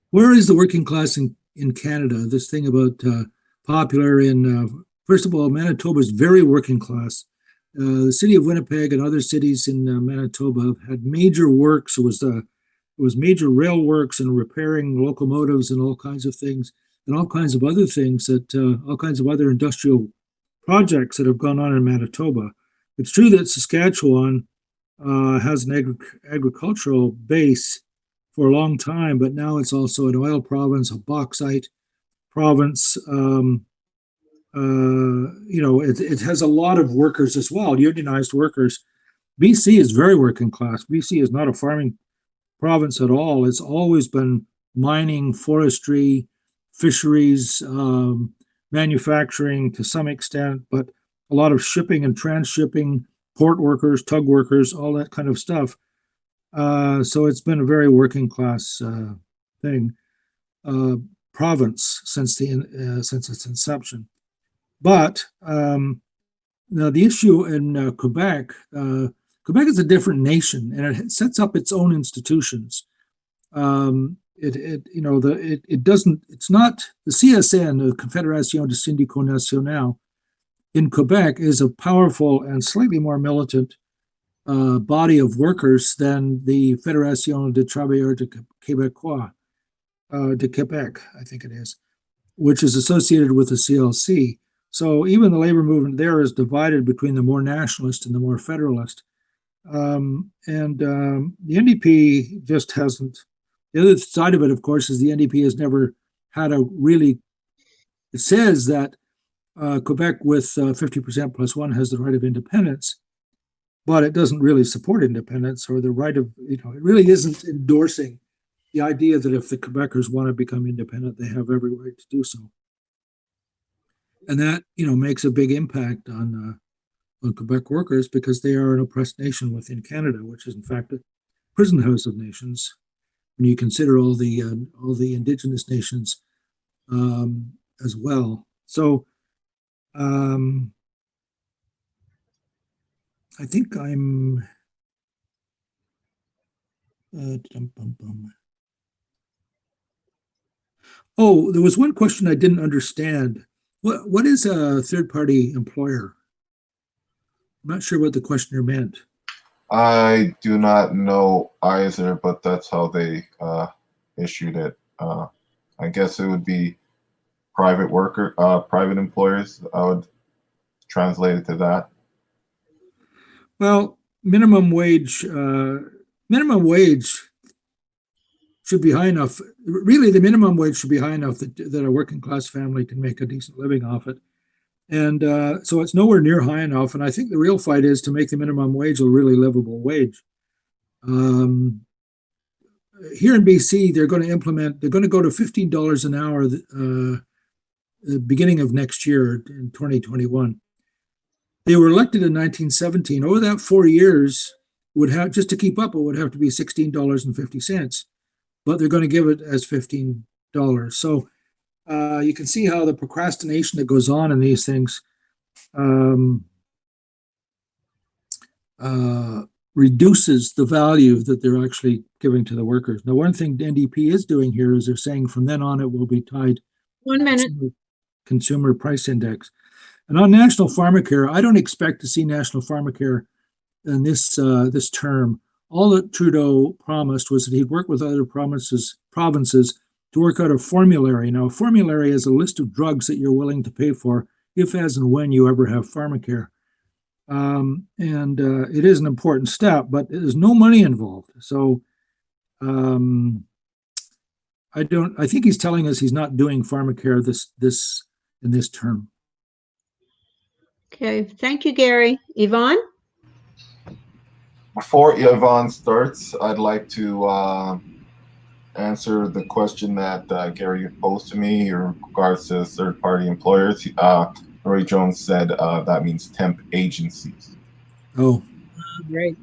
Where is the working class in Canada? This thing about popular in, first of all, Manitoba is very working class. The city of Winnipeg and other cities in Manitoba have had major works. It was major rail works and repairing locomotives and all kinds of things, and all kinds of other things all kinds of other industrial projects that have gone on in Manitoba. It's true that Saskatchewan has an agricultural base for a long time, but now it's also an oil province, a bauxite province. It has a lot of workers as well, unionized workers. BC is very working class. BC is not a farming province at all. It's always been mining, forestry, fisheries, manufacturing to some extent, but a lot of shipping and transshipping, port workers, tug workers, all that kind of stuff. So it's been a very working class province since its inception. But now the issue in Quebec is a different nation, and it sets up its own institutions. it doesn't. It's not the CSN, the Confédération des Syndicats Nationaux, in Quebec is a powerful and slightly more militant body of workers than the Fédération des Travailleurs Québécois de Quebec, I think it is, which is associated with the CLC. So even the labor movement there is divided between the more nationalist and the more federalist. The NDP just hasn't. The other side of it, of course, is the NDP has never had a really. It says that Quebec with 50% plus one has the right of independence, but it doesn't really support independence or the right of, it really isn't endorsing the idea that if the Quebecers want to become independent, they have every right to do so. And that, makes a big impact on Quebec workers because they are an oppressed nation within Canada, which is in fact a prison house of nations. When you consider all the Indigenous nations as well. So I think I'm. Oh, there was one question I didn't understand. What is a third-party employer? I'm not sure what the questioner meant. I do not know either, but that's how they issued it. I guess it would be private employers. I would translate it to that. Well, minimum wage should be high enough. Really, the minimum wage should be high enough that a working class family can make a decent living off it. And so it's nowhere near high enough. And I think the real fight is to make the minimum wage a really livable wage. Here in BC, they're going to go to $15 an hour the beginning of next year in 2021. They were elected in 1917. Over that 4 years, just to keep up, it would have to be $16.50. But they're going to give it as $15. So you can see how the procrastination that goes on in these things reduces the value that they're actually giving to the workers. Now, one thing the NDP is doing here is they're saying from then on it will be tied 1 minute. Consumer price index. And on national pharmacare, I don't expect to see national pharmacare in this term. All that Trudeau promised was that he'd work with other provinces to work out a formulary. Now, a formulary is a list of drugs that you're willing to pay for if, as, and when you ever have pharmacare. It is an important step, but there's no money involved. So I think he's telling us he's not doing pharmacare in this term. Okay, thank you, Gary. Yvonne? Before Yvonne starts, I'd like to answer the question that Gary posed to me in regards to third-party employers. Roy Jones said that means temp agencies. Oh, great.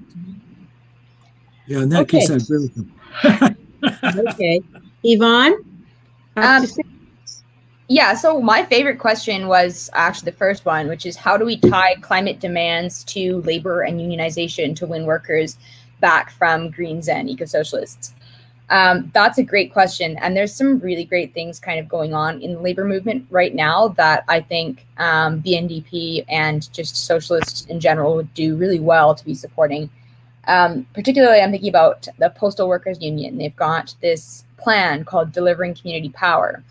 Yeah, in that case, I agree with him. Okay, Yvonne? Yeah, so my favorite question was actually the first one, which is how do we tie climate demands to labor and unionization to win workers back from Greens and Eco-Socialists? That's a great question. And there's some really great things kind of going on in the labor movement right now that I think the NDP and just socialists in general would do really well to be supporting. Particularly, I'm thinking about the Postal Workers Union. They've got this plan called Delivering Community Power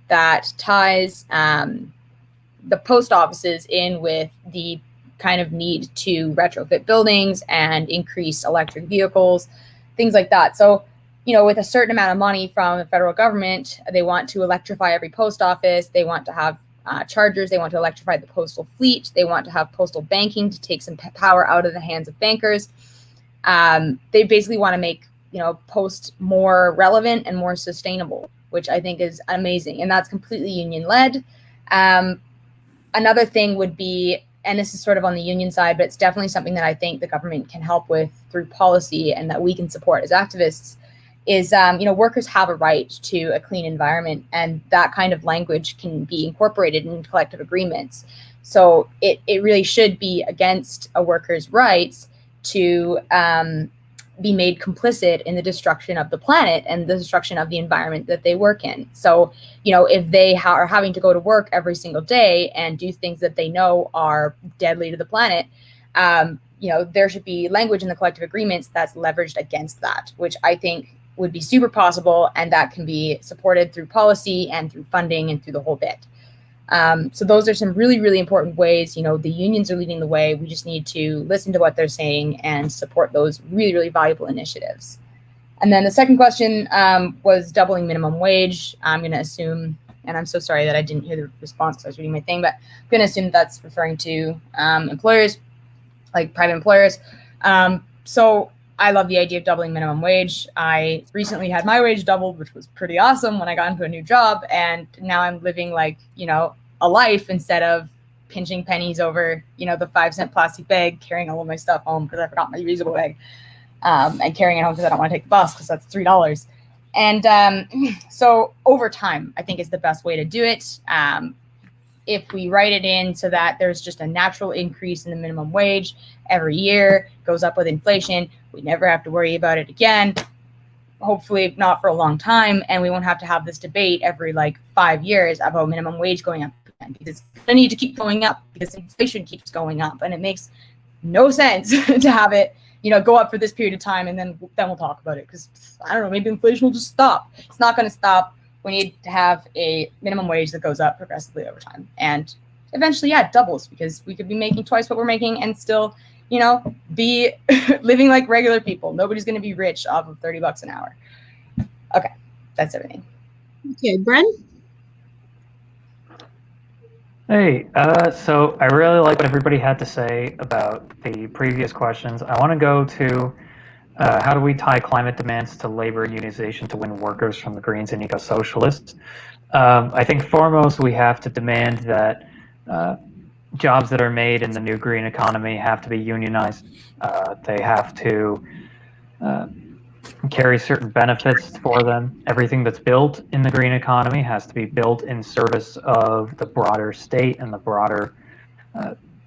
that ties the post offices in with the kind of need to retrofit buildings and increase electric vehicles, things like that. So, with a certain amount of money from the federal government, they want to electrify every post office. They want to have chargers. They want to electrify the postal fleet. They want to have postal banking to take some power out of the hands of bankers. They basically want to make, post more relevant and more sustainable, which I think is amazing. And that's completely union led. Another thing would be, and this is sort of on the union side, but it's definitely something that I think the government can help with through policy and that we can support as activists is, workers have a right to a clean environment, and that kind of language can be incorporated in collective agreements. So it really should be against a worker's rights to be made complicit in the destruction of the planet and the destruction of the environment that they work in. So, you know, if they are having to go to work every single day and do things that they know are deadly to the planet, you know, there should be language in the collective agreements that's leveraged against that, which I think would be super possible, and that can be supported through policy and through funding and through the whole bit. So those are some really, really important ways. You know, the unions are leading the way. We just need to listen to what they're saying and support those really, really valuable initiatives. And then the second question was doubling minimum wage. I'm going to assume, and I'm so sorry that I didn't hear the response because I was reading my thing, but I'm going to assume that's referring to employers, like private employers. So I love the idea of doubling minimum wage. I recently had my wage doubled, which was pretty awesome when I got into a new job. And now I'm living like, you know, a life instead of pinching pennies over, you know, the 5-cent plastic bag, carrying all of my stuff home because I forgot my reusable bag, and carrying it home because I don't want to take the bus because that's $3. And so over time, I think is the best way to do it. If we write it in so that there's just a natural increase in the minimum wage every year, goes up with inflation, we never have to worry about it again, hopefully not for a long time, and we won't have to have this debate every like 5 years about minimum wage going up again, because it's going to need to keep going up because inflation keeps going up, and it makes no sense to have it, you know, go up for this period of time and then we'll talk about it, because I don't know, maybe inflation will just stop. It's not going to stop. We need to have a minimum wage that goes up progressively over time, and eventually, yeah, it doubles, because we could be making twice what we're making and still, you know, be living like regular people. Nobody's going to be rich off of $30 an hour. Okay, that's everything. Okay, Bren? Hey, so I really like what everybody had to say about the previous questions. I want to go to how do we tie climate demands to labor unionization to win workers from the Greens and Eco-Socialists? I think foremost we have to demand that jobs that are made in the new green economy have to be unionized. They have to carry certain benefits for them. Everything that's built in the green economy has to be built in service of the broader state and the broader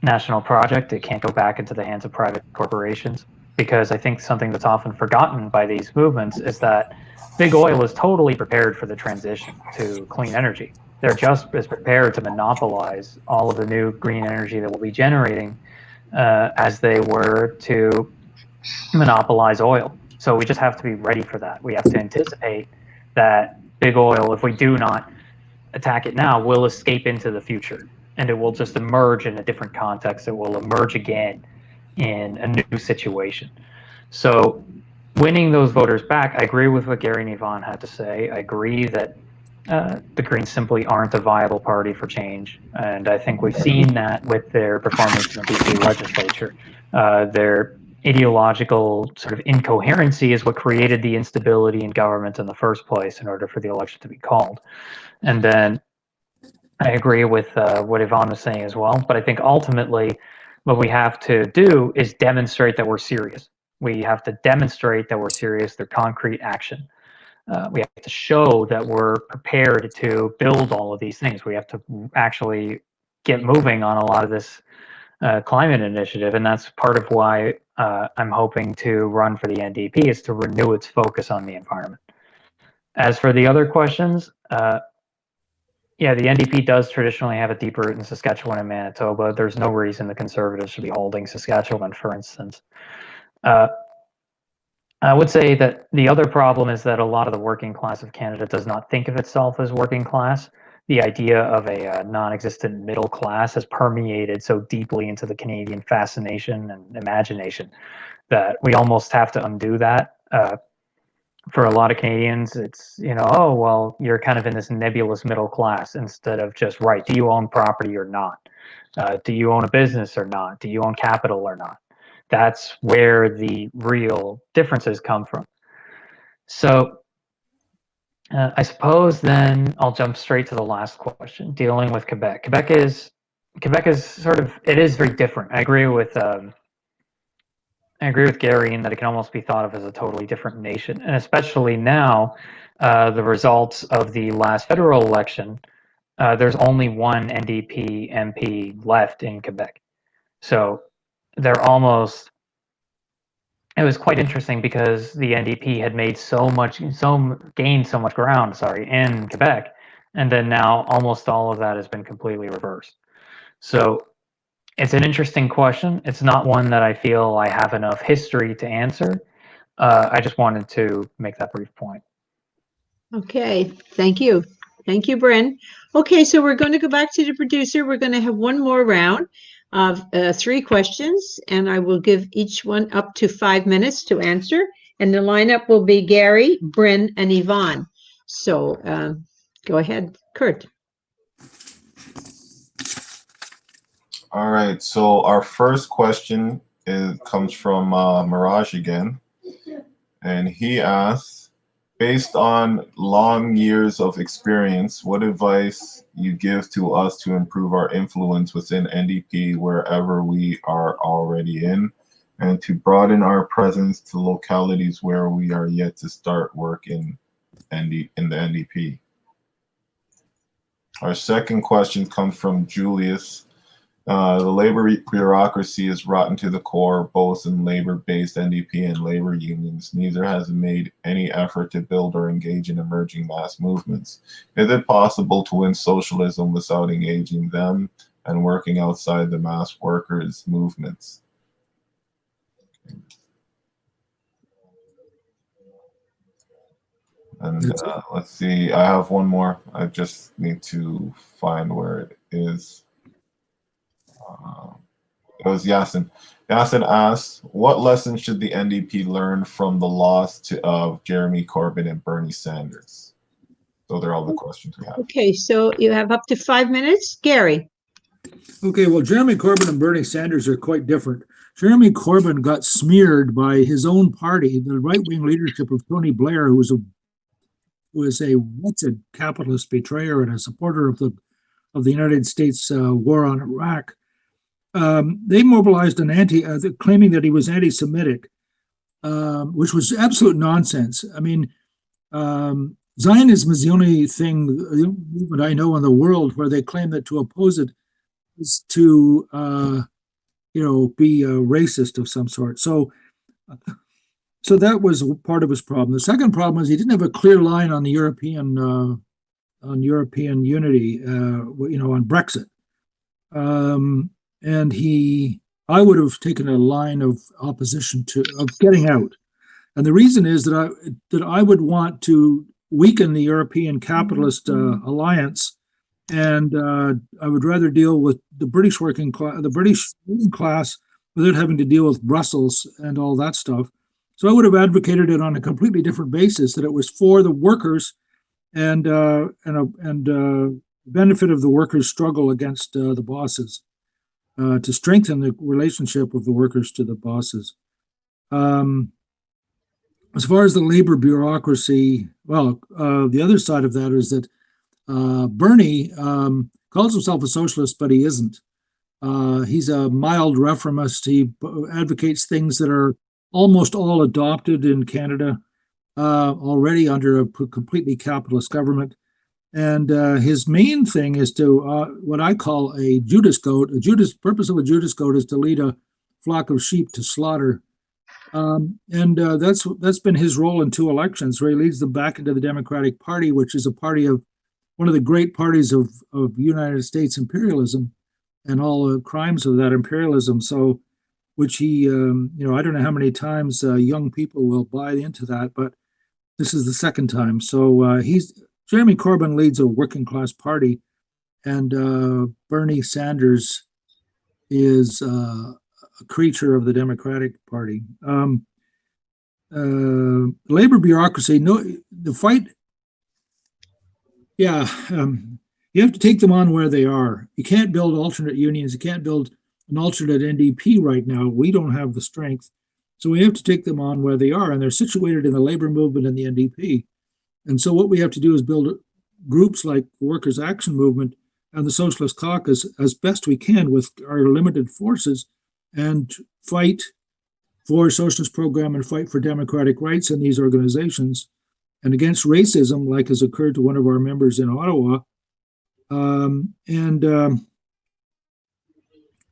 national project. It can't go back into the hands of private corporations, because I think something that's often forgotten by these movements is that big oil is totally prepared for the transition to clean energy. They're just as prepared to monopolize all of the new green energy that we'll be generating as they were to monopolize oil. So we just have to be ready for that. We have to anticipate that big oil, if we do not attack it now, will escape into the future, and it will just emerge in a different context. It will emerge again in a new situation. So winning those voters back, I agree with what Gary and Yvonne had to say. I agree that the Greens simply aren't a viable party for change, and I think we've seen that with their performance in the BC legislature. Their ideological sort of incoherency is what created the instability in government in the first place in order for the election to be called. And then I agree with what Yvonne was saying as well, but I think ultimately what we have to do is demonstrate that we're serious. We have to demonstrate that we're serious through concrete action. We have to show that we're prepared to build all of these things. We have to actually get moving on a lot of this climate initiative, and that's part of why I'm hoping to run for the NDP, is to renew its focus on the environment. As for the other questions, yeah, the NDP does traditionally have a deep root in Saskatchewan and Manitoba. There's no reason the Conservatives should be holding Saskatchewan, for instance. I would say that the other problem is that a lot of the working class of Canada does not think of itself as working class. The idea of a non-existent middle class has permeated so deeply into the Canadian fascination and imagination that we almost have to undo that. For a lot of Canadians, it's, you know, oh, well, you're kind of in this nebulous middle class, instead of just, right, do you own property or not? Do you own a business or not? Do you own capital or not? That's where the real differences come from. So I suppose then I'll jump straight to the last question, dealing with Quebec. Quebec is sort of, it is very different. I agree with Gary in that it can almost be thought of as a totally different nation, and especially now, the results of the last federal election, there's only one NDP MP left in Quebec. So they're almost it was quite interesting because the NDP had made gained so much ground, in Quebec, and then now almost all of that has been completely reversed. So it's an interesting question. It's not one that I feel I have enough history to answer. I just wanted to make that brief point. Okay, thank you. Thank you, Bren. Okay, so we're going to go back to the producer. We're going to have one more round of 3 questions, and I will give each one up to 5 minutes to answer. And the lineup will be Gary, Bren, and Yvonne. So go ahead, Kurt. All right, so our first question comes from Mirage again, and he asks, based on long years of experience, what advice you give to us to improve our influence within NDP wherever we are already in, and to broaden our presence to localities where we are yet to start work in the NDP? Our second question comes from Julius. The labor bureaucracy is rotten to the core, both in labor-based NDP and labor unions. Neither has made any effort to build or engage in emerging mass movements. Is it possible to win socialism without engaging them and working outside the mass workers' movements? And let's see, I have one more. I just need to find where it is. It was Yasin. Yasin asks, what lessons should the NDP learn from the loss of Jeremy Corbyn and Bernie Sanders? So they're all the questions we have. Okay, so you have up to 5 minutes. Gary. Okay, well, Jeremy Corbyn and Bernie Sanders are quite different. Jeremy Corbyn got smeared by his own party, the right-wing leadership of Tony Blair, who was a wretched capitalist betrayer and a supporter of the United States war on Iraq. They mobilized claiming that he was anti-Semitic, which was absolute nonsense. I mean, Zionism is the only movement I know in the world where they claim that to oppose it is to, be a racist of some sort. So that was part of his problem. The second problem is he didn't have a clear line on the European unity, on Brexit. And I would have taken a line of opposition of getting out. And the reason is that I would want to weaken the European capitalist alliance, and I would rather deal with the British working class without having to deal with Brussels and all that stuff. So I would have advocated it on a completely different basis, that it was for the workers and benefit of the workers' struggle against the bosses. To strengthen the relationship of the workers to the bosses. As far as the labor bureaucracy, the other side of that is that Bernie calls himself a socialist, but he isn't. He's a mild reformist. He advocates things that are almost all adopted in Canada already under a completely capitalist government. And his main thing is to what I call a Judas goat. Purpose of a Judas goat is to lead a flock of sheep to slaughter. That's been his role in 2 elections, where he leads them back into the Democratic Party, which is a party of one of the great parties of United States imperialism and all the crimes of that imperialism. So, which he, I don't know how many times young people will buy into that, but this is the second time. So Jeremy Corbyn leads a working class party, and Bernie Sanders is a creature of the Democratic Party. Labor bureaucracy, the fight. Yeah, you have to take them on where they are. You can't build alternate unions. You can't build an alternate NDP right now. We don't have the strength. So we have to take them on where they are, and they're situated in the labor movement and the NDP. And so what we have to do is build groups like the Workers' Action Movement and the Socialist Caucus as best we can with our limited forces, and fight for a socialist program and fight for democratic rights in these organizations and against racism, like has occurred to one of our members in Ottawa.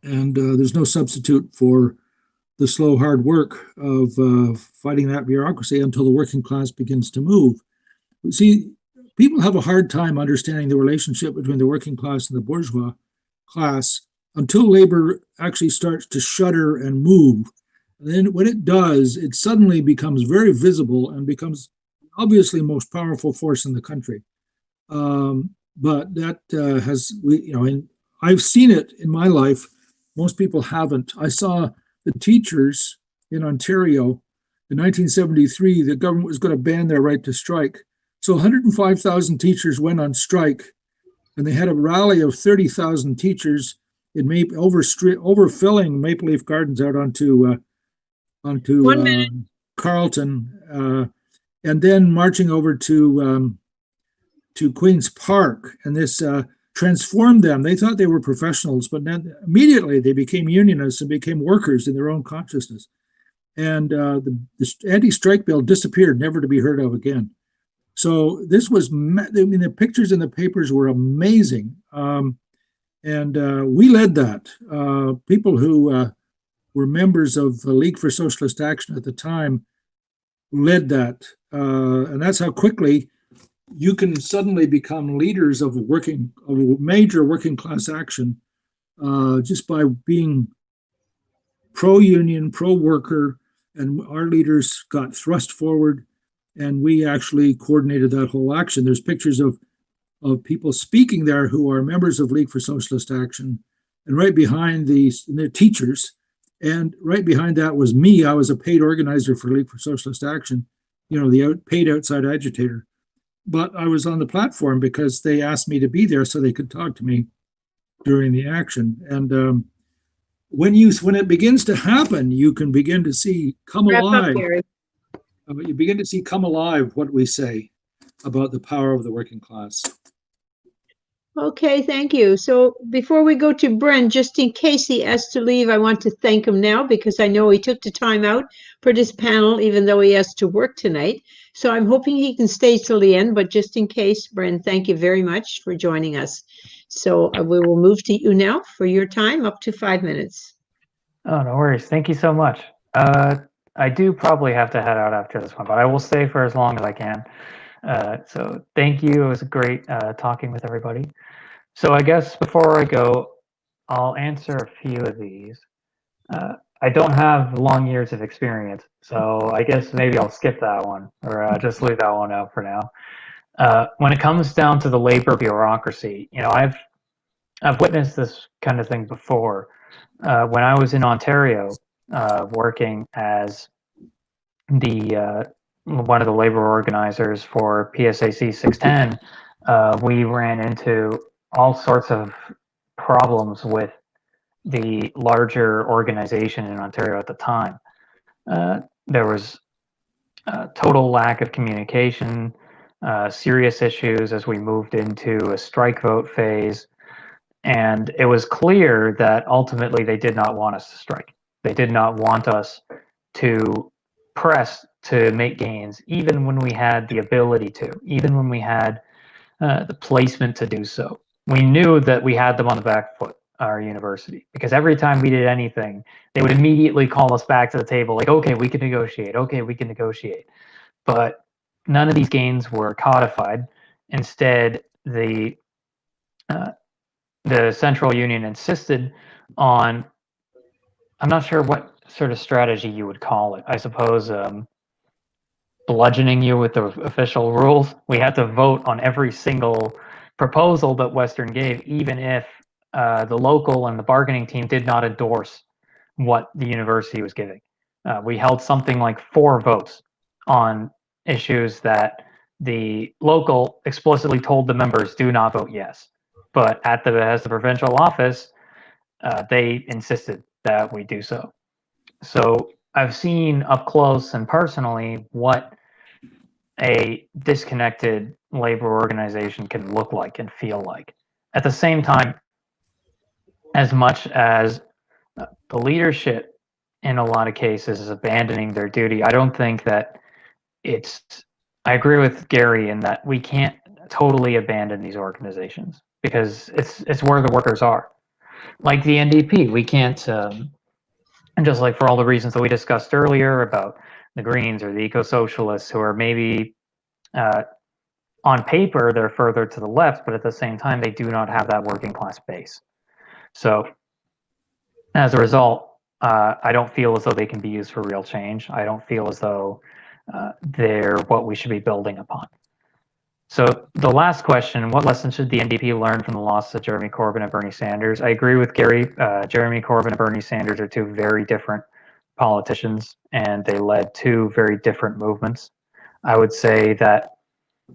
There's no substitute for the slow, hard work of fighting that bureaucracy until the working class begins to move. See, people have a hard time understanding the relationship between the working class and the bourgeois class until labor actually starts to shudder and move. And then when it does, it suddenly becomes very visible and becomes obviously the most powerful force in the country. But that and I've seen it in my life. Most people haven't. I saw the teachers in Ontario in 1973. The government was going to ban their right to strike. So 105,000 teachers went on strike, and they had a rally of 30,000 teachers in overfilling Maple Leaf Gardens out onto Carleton, and then marching over to Queen's Park. And this transformed them. They thought they were professionals, but then immediately they became unionists and became workers in their own consciousness. And the anti-strike bill disappeared, never to be heard of again. So this was, the pictures in the papers were amazing. And we led that. People who were members of the League for Socialist Action at the time led that. And that's how quickly you can suddenly become leaders of a major working class action just by being pro-union, pro-worker, and our leaders got thrust forward, and we actually coordinated that whole action. There's pictures of people speaking there who are members of League for Socialist Action, and right behind they're teachers, and right behind that was me. I was a paid organizer for League for Socialist Action, the paid outside agitator. But I was on the platform because they asked me to be there so they could talk to me during the action. And when it begins to happen, you can begin to see come alive. You begin to see come alive what we say about the power of the working class. Okay, thank you. So before we go to Bren, just in case he has to leave, I want to thank him now because I know he took the time out for this panel, even though he has to work tonight. So I'm hoping he can stay till the end, but just in case, Bren, thank you very much for joining us. So we will move to you now for your time, up to 5 minutes. Oh, no worries. Thank you so much. I do probably have to head out after this one, but I will stay for as long as I can. So thank you. It was great talking with everybody. So I guess before I go, I'll answer a few of these. I don't have long years of experience, so I guess maybe I'll skip that one or just leave that one out for now. When it comes down to the labor bureaucracy, I've witnessed this kind of thing before. When I was in Ontario, working as one of the labor organizers for PSAC 610, we ran into all sorts of problems with the larger organization in Ontario at the time. There was a total lack of communication, serious issues as we moved into a strike vote phase. And it was clear that ultimately they did not want us to strike. They did not want us to press to make gains, even when we had the ability to, even when we had the placement to do so. We knew that we had them on the back foot, our university, because every time we did anything, they would immediately call us back to the table, like, okay, we can negotiate. Okay, we can negotiate. But none of these gains were codified. Instead, the Central Union insisted on, I'm not sure what sort of strategy you would call it. I suppose bludgeoning you with the official rules. We had to vote on every single proposal that Western gave, even if the local and the bargaining team did not endorse what the university was giving. We held something like 4 votes on issues that the local explicitly told the members do not vote yes. But as the provincial office, they insisted that we do so. So I've seen up close and personally what a disconnected labor organization can look like and feel like. At the same time, as much as the leadership in a lot of cases is abandoning their duty, I don't think that I agree with Gary in that we can't totally abandon these organizations because it's where the workers are. Like the NDP, we can't And just like for all the reasons that we discussed earlier about the Greens or the Eco-Socialists, who are maybe on paper, they're further to the left, but at the same time, they do not have that working class base. So as a result, I don't feel as though they can be used for real change. I don't feel as though they're what we should be building upon. So the last question, what lessons should the NDP learn from the loss of Jeremy Corbyn and Bernie Sanders? I agree with Gary. Jeremy Corbyn and Bernie Sanders are two very different politicians, and they led two very different movements. I would say that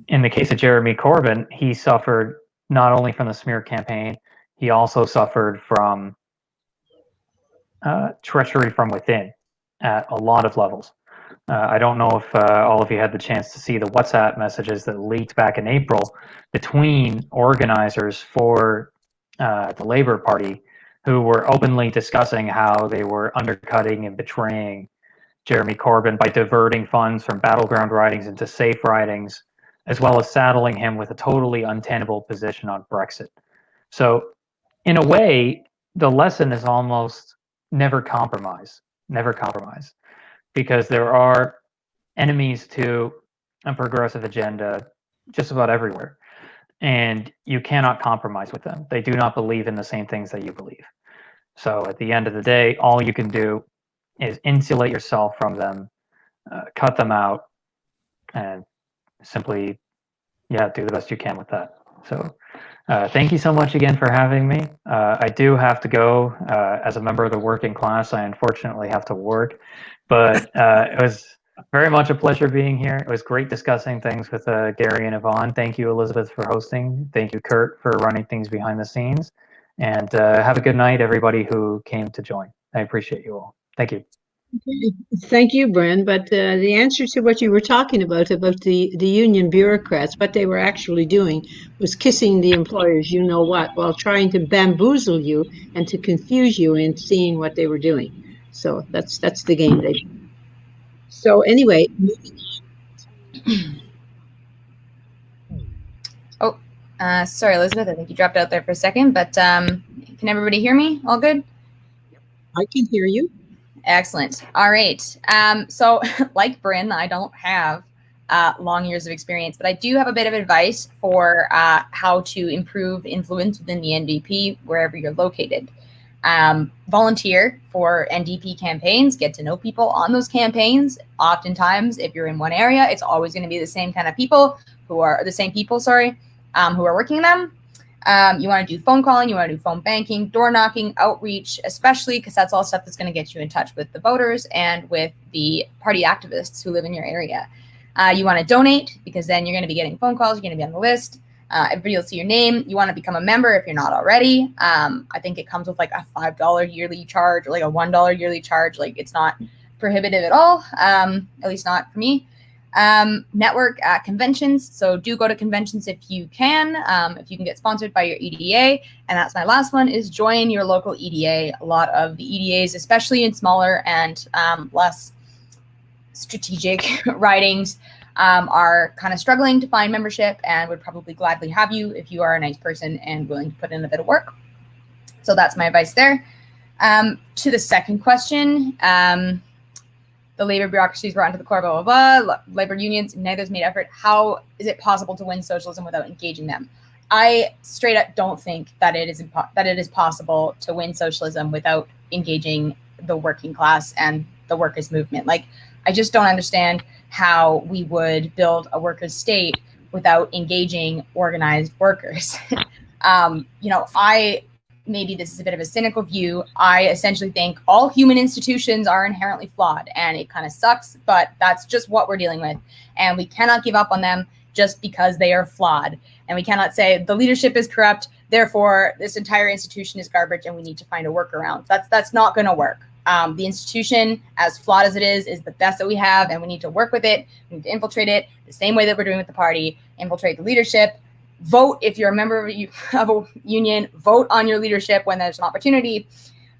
in the case of Jeremy Corbyn, he suffered not only from the smear campaign, he also suffered from treachery from within at a lot of levels. I don't know if all of you had the chance to see the WhatsApp messages that leaked back in April between organizers for the Labour Party who were openly discussing how they were undercutting and betraying Jeremy Corbyn by diverting funds from battleground ridings into safe ridings, as well as saddling him with a totally untenable position on Brexit. So in a way, the lesson is almost never compromise, because there are enemies to a progressive agenda just about everywhere, and you cannot compromise with them. They do not believe in the same things that you believe. So at the end of the day, all you can do is insulate yourself from them, cut them out, and simply, do the best you can with that. So thank you so much again for having me. I do have to go as a member of the working class. I unfortunately have to work, but it was very much a pleasure being here. It was great discussing things with Gary and Yvonne. Thank you, Elizabeth, for hosting. Thank you, Kurt, for running things behind the scenes. And have a good night, everybody who came to join. I appreciate you all. Thank you. Thank you, Bren. But the answer to what you were talking about the union bureaucrats, what they were actually doing was kissing the employers, you know what, while trying to bamboozle you and to confuse you in seeing what they were doing. So that's the game they. So anyway. Sorry, Elizabeth, I think you dropped out there for a second, but can everybody hear me? All good? I can hear you. Excellent. All right. So like Bren, I don't have long years of experience, but I do have a bit of advice for how to improve influence within the NDP wherever you're located. Volunteer for NDP campaigns, get to know people on those campaigns. Oftentimes, if you're in one area, it's always going to be the same kind of people who are working them. You want to do phone calling, you want to do phone banking, door knocking, outreach, especially because that's all stuff that's going to get you in touch with the voters and with the party activists who live in your area. You want to donate because then you're going to be getting phone calls, you're going to be on the list. Everybody will see your name. You want to become a member if you're not already. I think it comes with like a $5 yearly charge or like a $1 yearly charge. Like it's not prohibitive at all, at least not for me. Network at conventions. So do go to conventions if you can get sponsored by your EDA. And that's my last one, is join your local EDA. A lot of the EDAs, especially in smaller and less strategic ridings, are kind of struggling to find membership and would probably gladly have you if you are a nice person and willing to put in a bit of work. So that's my advice there. To the second question, the labor bureaucracies brought into the core, blah, blah, blah. Labor unions, neither's made effort. How is it possible to win socialism without engaging them? I straight up don't think that it is possible to win socialism without engaging the working class and the workers' movement. Like, I just don't understand how we would build a workers' state without engaging organized workers. Maybe this is a bit of a cynical view. I essentially think all human institutions are inherently flawed, and it kind of sucks, but that's just what we're dealing with. And we cannot give up on them just because they are flawed. And we cannot say the leadership is corrupt, therefore this entire institution is garbage and we need to find a workaround. That's not going to work. The institution, as flawed as it is the best that we have, and we need to work with it. We need to infiltrate it the same way that we're doing with the party, infiltrate the leadership. Vote if you're a member of a union, vote on your leadership when there's an opportunity,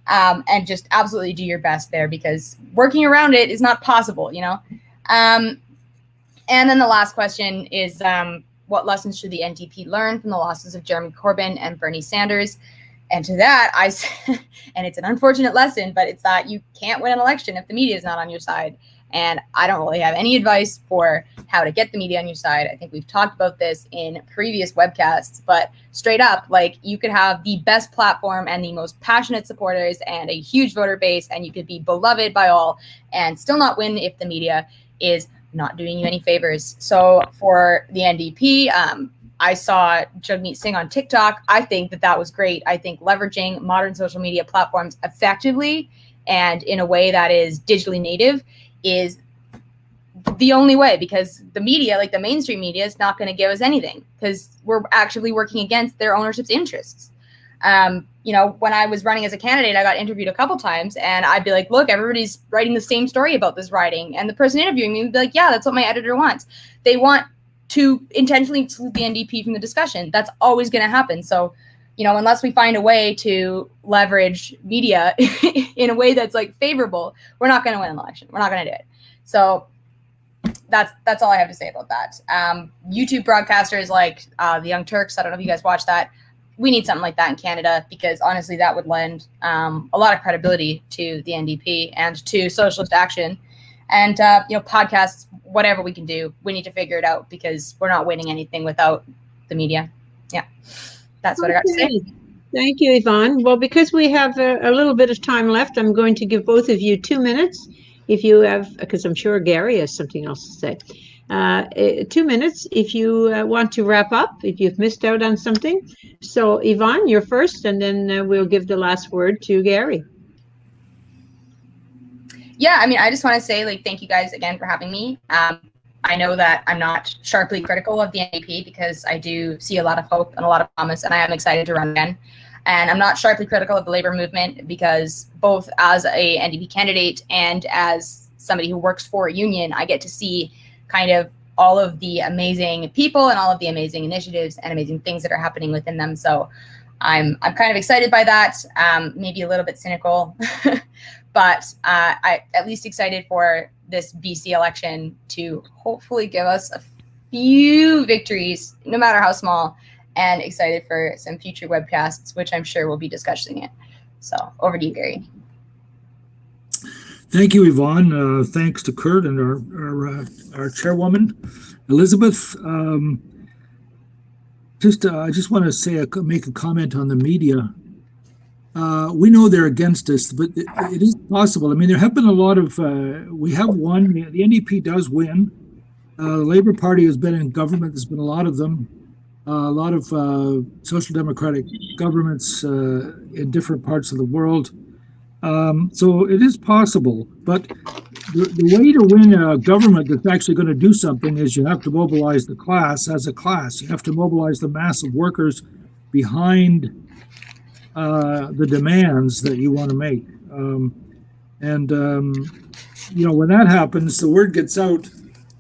and just absolutely do your best there, because working around it is not possible, And then the last question is, what lessons should the NDP learn from the losses of Jeremy Corbyn and Bernie Sanders? And to that, and it's an unfortunate lesson, but it's that you can't win an election if the media is not on your side. And I don't really have any advice for how to get the media on your side. I think we've talked about this in previous webcasts, but straight up, like, you could have the best platform and the most passionate supporters and a huge voter base, and you could be beloved by all and still not win if the media is not doing you any favors. So for the NDP, I saw Jagmeet Singh on TikTok. I think that was great. I think leveraging modern social media platforms effectively and in a way that is digitally native is the only way, because the media, like the mainstream media, is not going to give us anything because we're actively working against their ownership's interests. When I was running as a candidate, I got interviewed a couple times, and I'd be like, look, everybody's writing the same story about this riding. And the person interviewing me would be like, yeah, that's what my editor wants. They want to intentionally exclude the NDP from the discussion. That's always going to happen. So, unless we find a way to leverage media in a way that's like favorable, we're not going to win an election. We're not going to do it. So that's all I have to say about that. YouTube broadcasters like the Young Turks, I don't know if you guys watch that. We need something like that in Canada, because honestly, that would lend a lot of credibility to the NDP and to Socialist Action. And, podcasts, whatever we can do, we need to figure it out, because we're not winning anything without the media. Yeah, that's what I got to say. Thank you, Yvonne. Well, because we have a little bit of time left, I'm going to give both of you 2 minutes. If you have, because I'm sure Gary has something else to say. 2 minutes if you want to wrap up, if you've missed out on something. So, Yvonne, you're first, and then we'll give the last word to Gary. Yeah, I just want to say, thank you guys again for having me. I know that I'm not sharply critical of the NDP, because I do see a lot of hope and a lot of promise, and I am excited to run again. And I'm not sharply critical of the labor movement, because both as a NDP candidate and as somebody who works for a union, I get to see kind of all of the amazing people and all of the amazing initiatives and amazing things that are happening within them. So I'm kind of excited by that, maybe a little bit cynical, but I at least excited for this BC election to hopefully give us a few victories, no matter how small, and excited for some future webcasts, which I'm sure we'll be discussing it. So over to you, Gary. Thank you, Yvonne. Thanks to Kurt and our chairwoman, Elizabeth. I just want to say, make a comment on the media. We know they're against us, but it is possible. There have been a lot of, we have won, the NDP does win. The Labour Party has been in government, there's been a lot of them. A lot of social democratic governments in different parts of the world. So it is possible, but the way to win a government that's actually going to do something is you have to mobilize the class as a class. You have to mobilize the mass of workers behind the demands that you want to make. When that happens, the word gets out,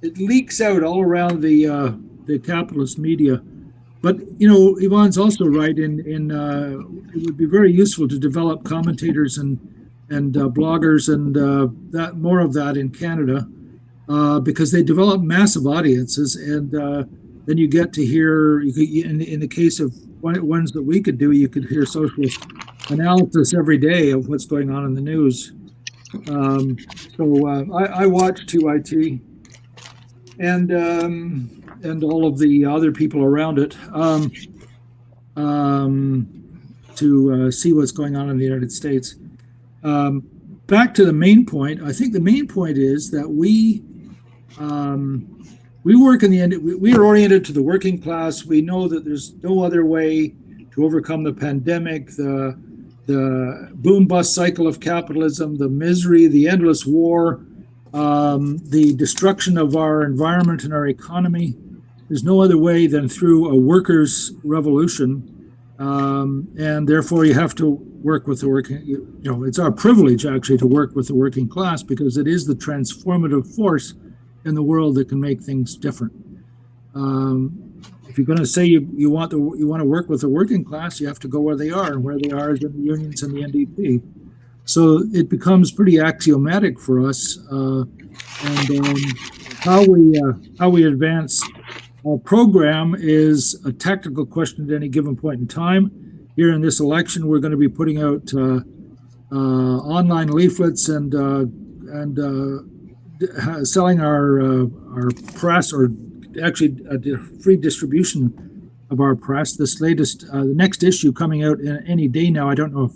it leaks out all around the capitalist media. But, Yvonne's also right in it would be very useful to develop commentators and bloggers and that more of that in Canada, because they develop massive audiences, and then you get to hear, in the case of ones that we could do, you could hear socialist analysis every day of what's going on in the news. I watch 2IT and all of the other people around it to see what's going on in the United States. Back to the main point, I think the main point is that we work in the end, we are oriented to the working class. We know that there's no other way to overcome the pandemic, the boom-bust cycle of capitalism, the misery, the endless war, the destruction of our environment and our economy. There's no other way than through a workers' revolution, and therefore you have to work with the working. It's our privilege actually to work with the working class, because it is the transformative force in the world that can make things different. If you're going to say you want to work with the working class, you have to go where they are, and where they are is in the unions and the NDP. So it becomes pretty axiomatic for us, and how we advance our program is a tactical question at any given point in time. here in this election. We're going to be putting out online leaflets and selling our press, or actually free distribution of our press. This latest, the next issue coming out any day now. I don't know if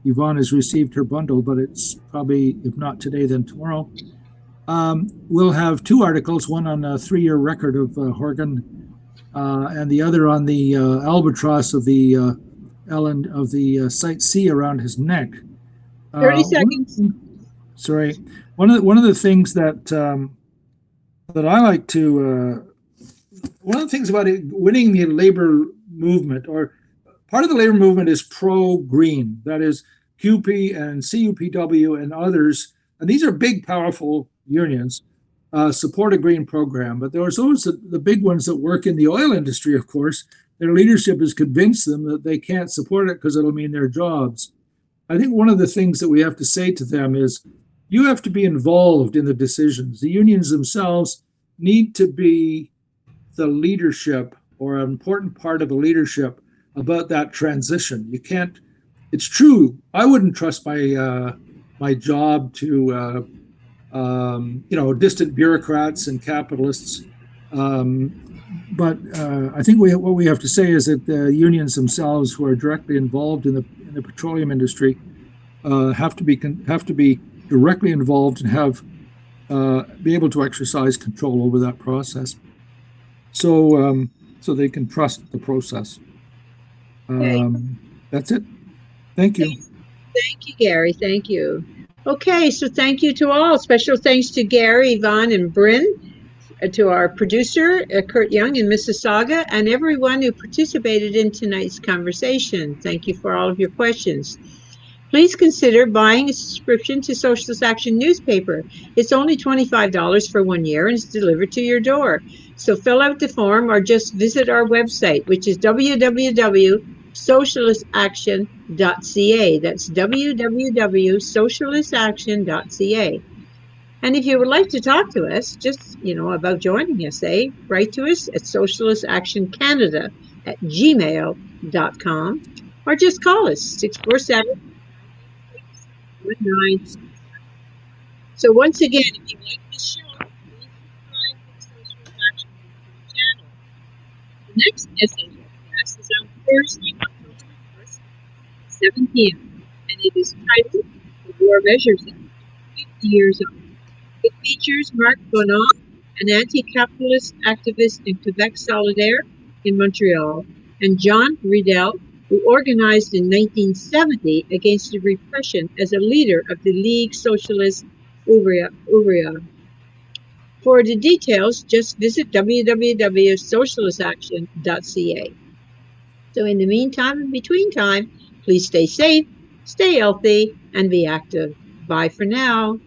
Yvonne has received her bundle, but it's probably, if not today, then tomorrow. We'll have 2 articles, one on a 3-year record of Horgan, and the other on the albatross of the Site C around his neck. 30 seconds. One of the things that I like to one of the things about winning the labor movement, or part of the labor movement, is pro-green. That is, QP and CUPW and others, and these are big, powerful unions, support a green program. But there's always the big ones that work in the oil industry, of course. Their leadership has convinced them that they can't support it because it'll mean their jobs. I think one of the things that we have to say to them is, you have to be involved in the decisions. The unions themselves need to be the leadership, or an important part of the leadership about that transition. You can't, it's true, I wouldn't trust my job to distant bureaucrats and capitalists. But I think what we have to say is that the unions themselves, who are directly involved in the petroleum industry, have to be directly involved and be able to exercise control over that process, so they can trust the process. That's it. Thank you. Thank you, Gary. Thank you. Okay, so thank you to all. Special thanks to Gary, Yvonne, and Bren, to our producer, Kurt Young in Mississauga, and everyone who participated in tonight's conversation. Thank you for all of your questions. Please consider buying a subscription to Socialist Action newspaper. It's only $25 for 1 year and it's delivered to your door. So fill out the form or just visit our website, which is www.socialistaction.ca. That's www.socialistaction.ca. And if you would like to talk to us, just, about joining us, write to us at socialistactioncanada@gmail.com, or just call us 647-9. So once again, if you like this show, please subscribe to the Socialist Action channel. The next SAO class is on Thursday, October 1st, 7 p.m., and it is titled "The War Measures Act, 50 Years Old." It features Marc Bonan, an anti-capitalist activist in Quebec Solidaire in Montreal, and John Riedel, who organized in 1970 against the repression as a leader of the Ligue Socialiste Ouvrière. For the details, just visit www.socialistaction.ca. So in the meantime and between time, please stay safe, stay healthy, and be active. Bye for now.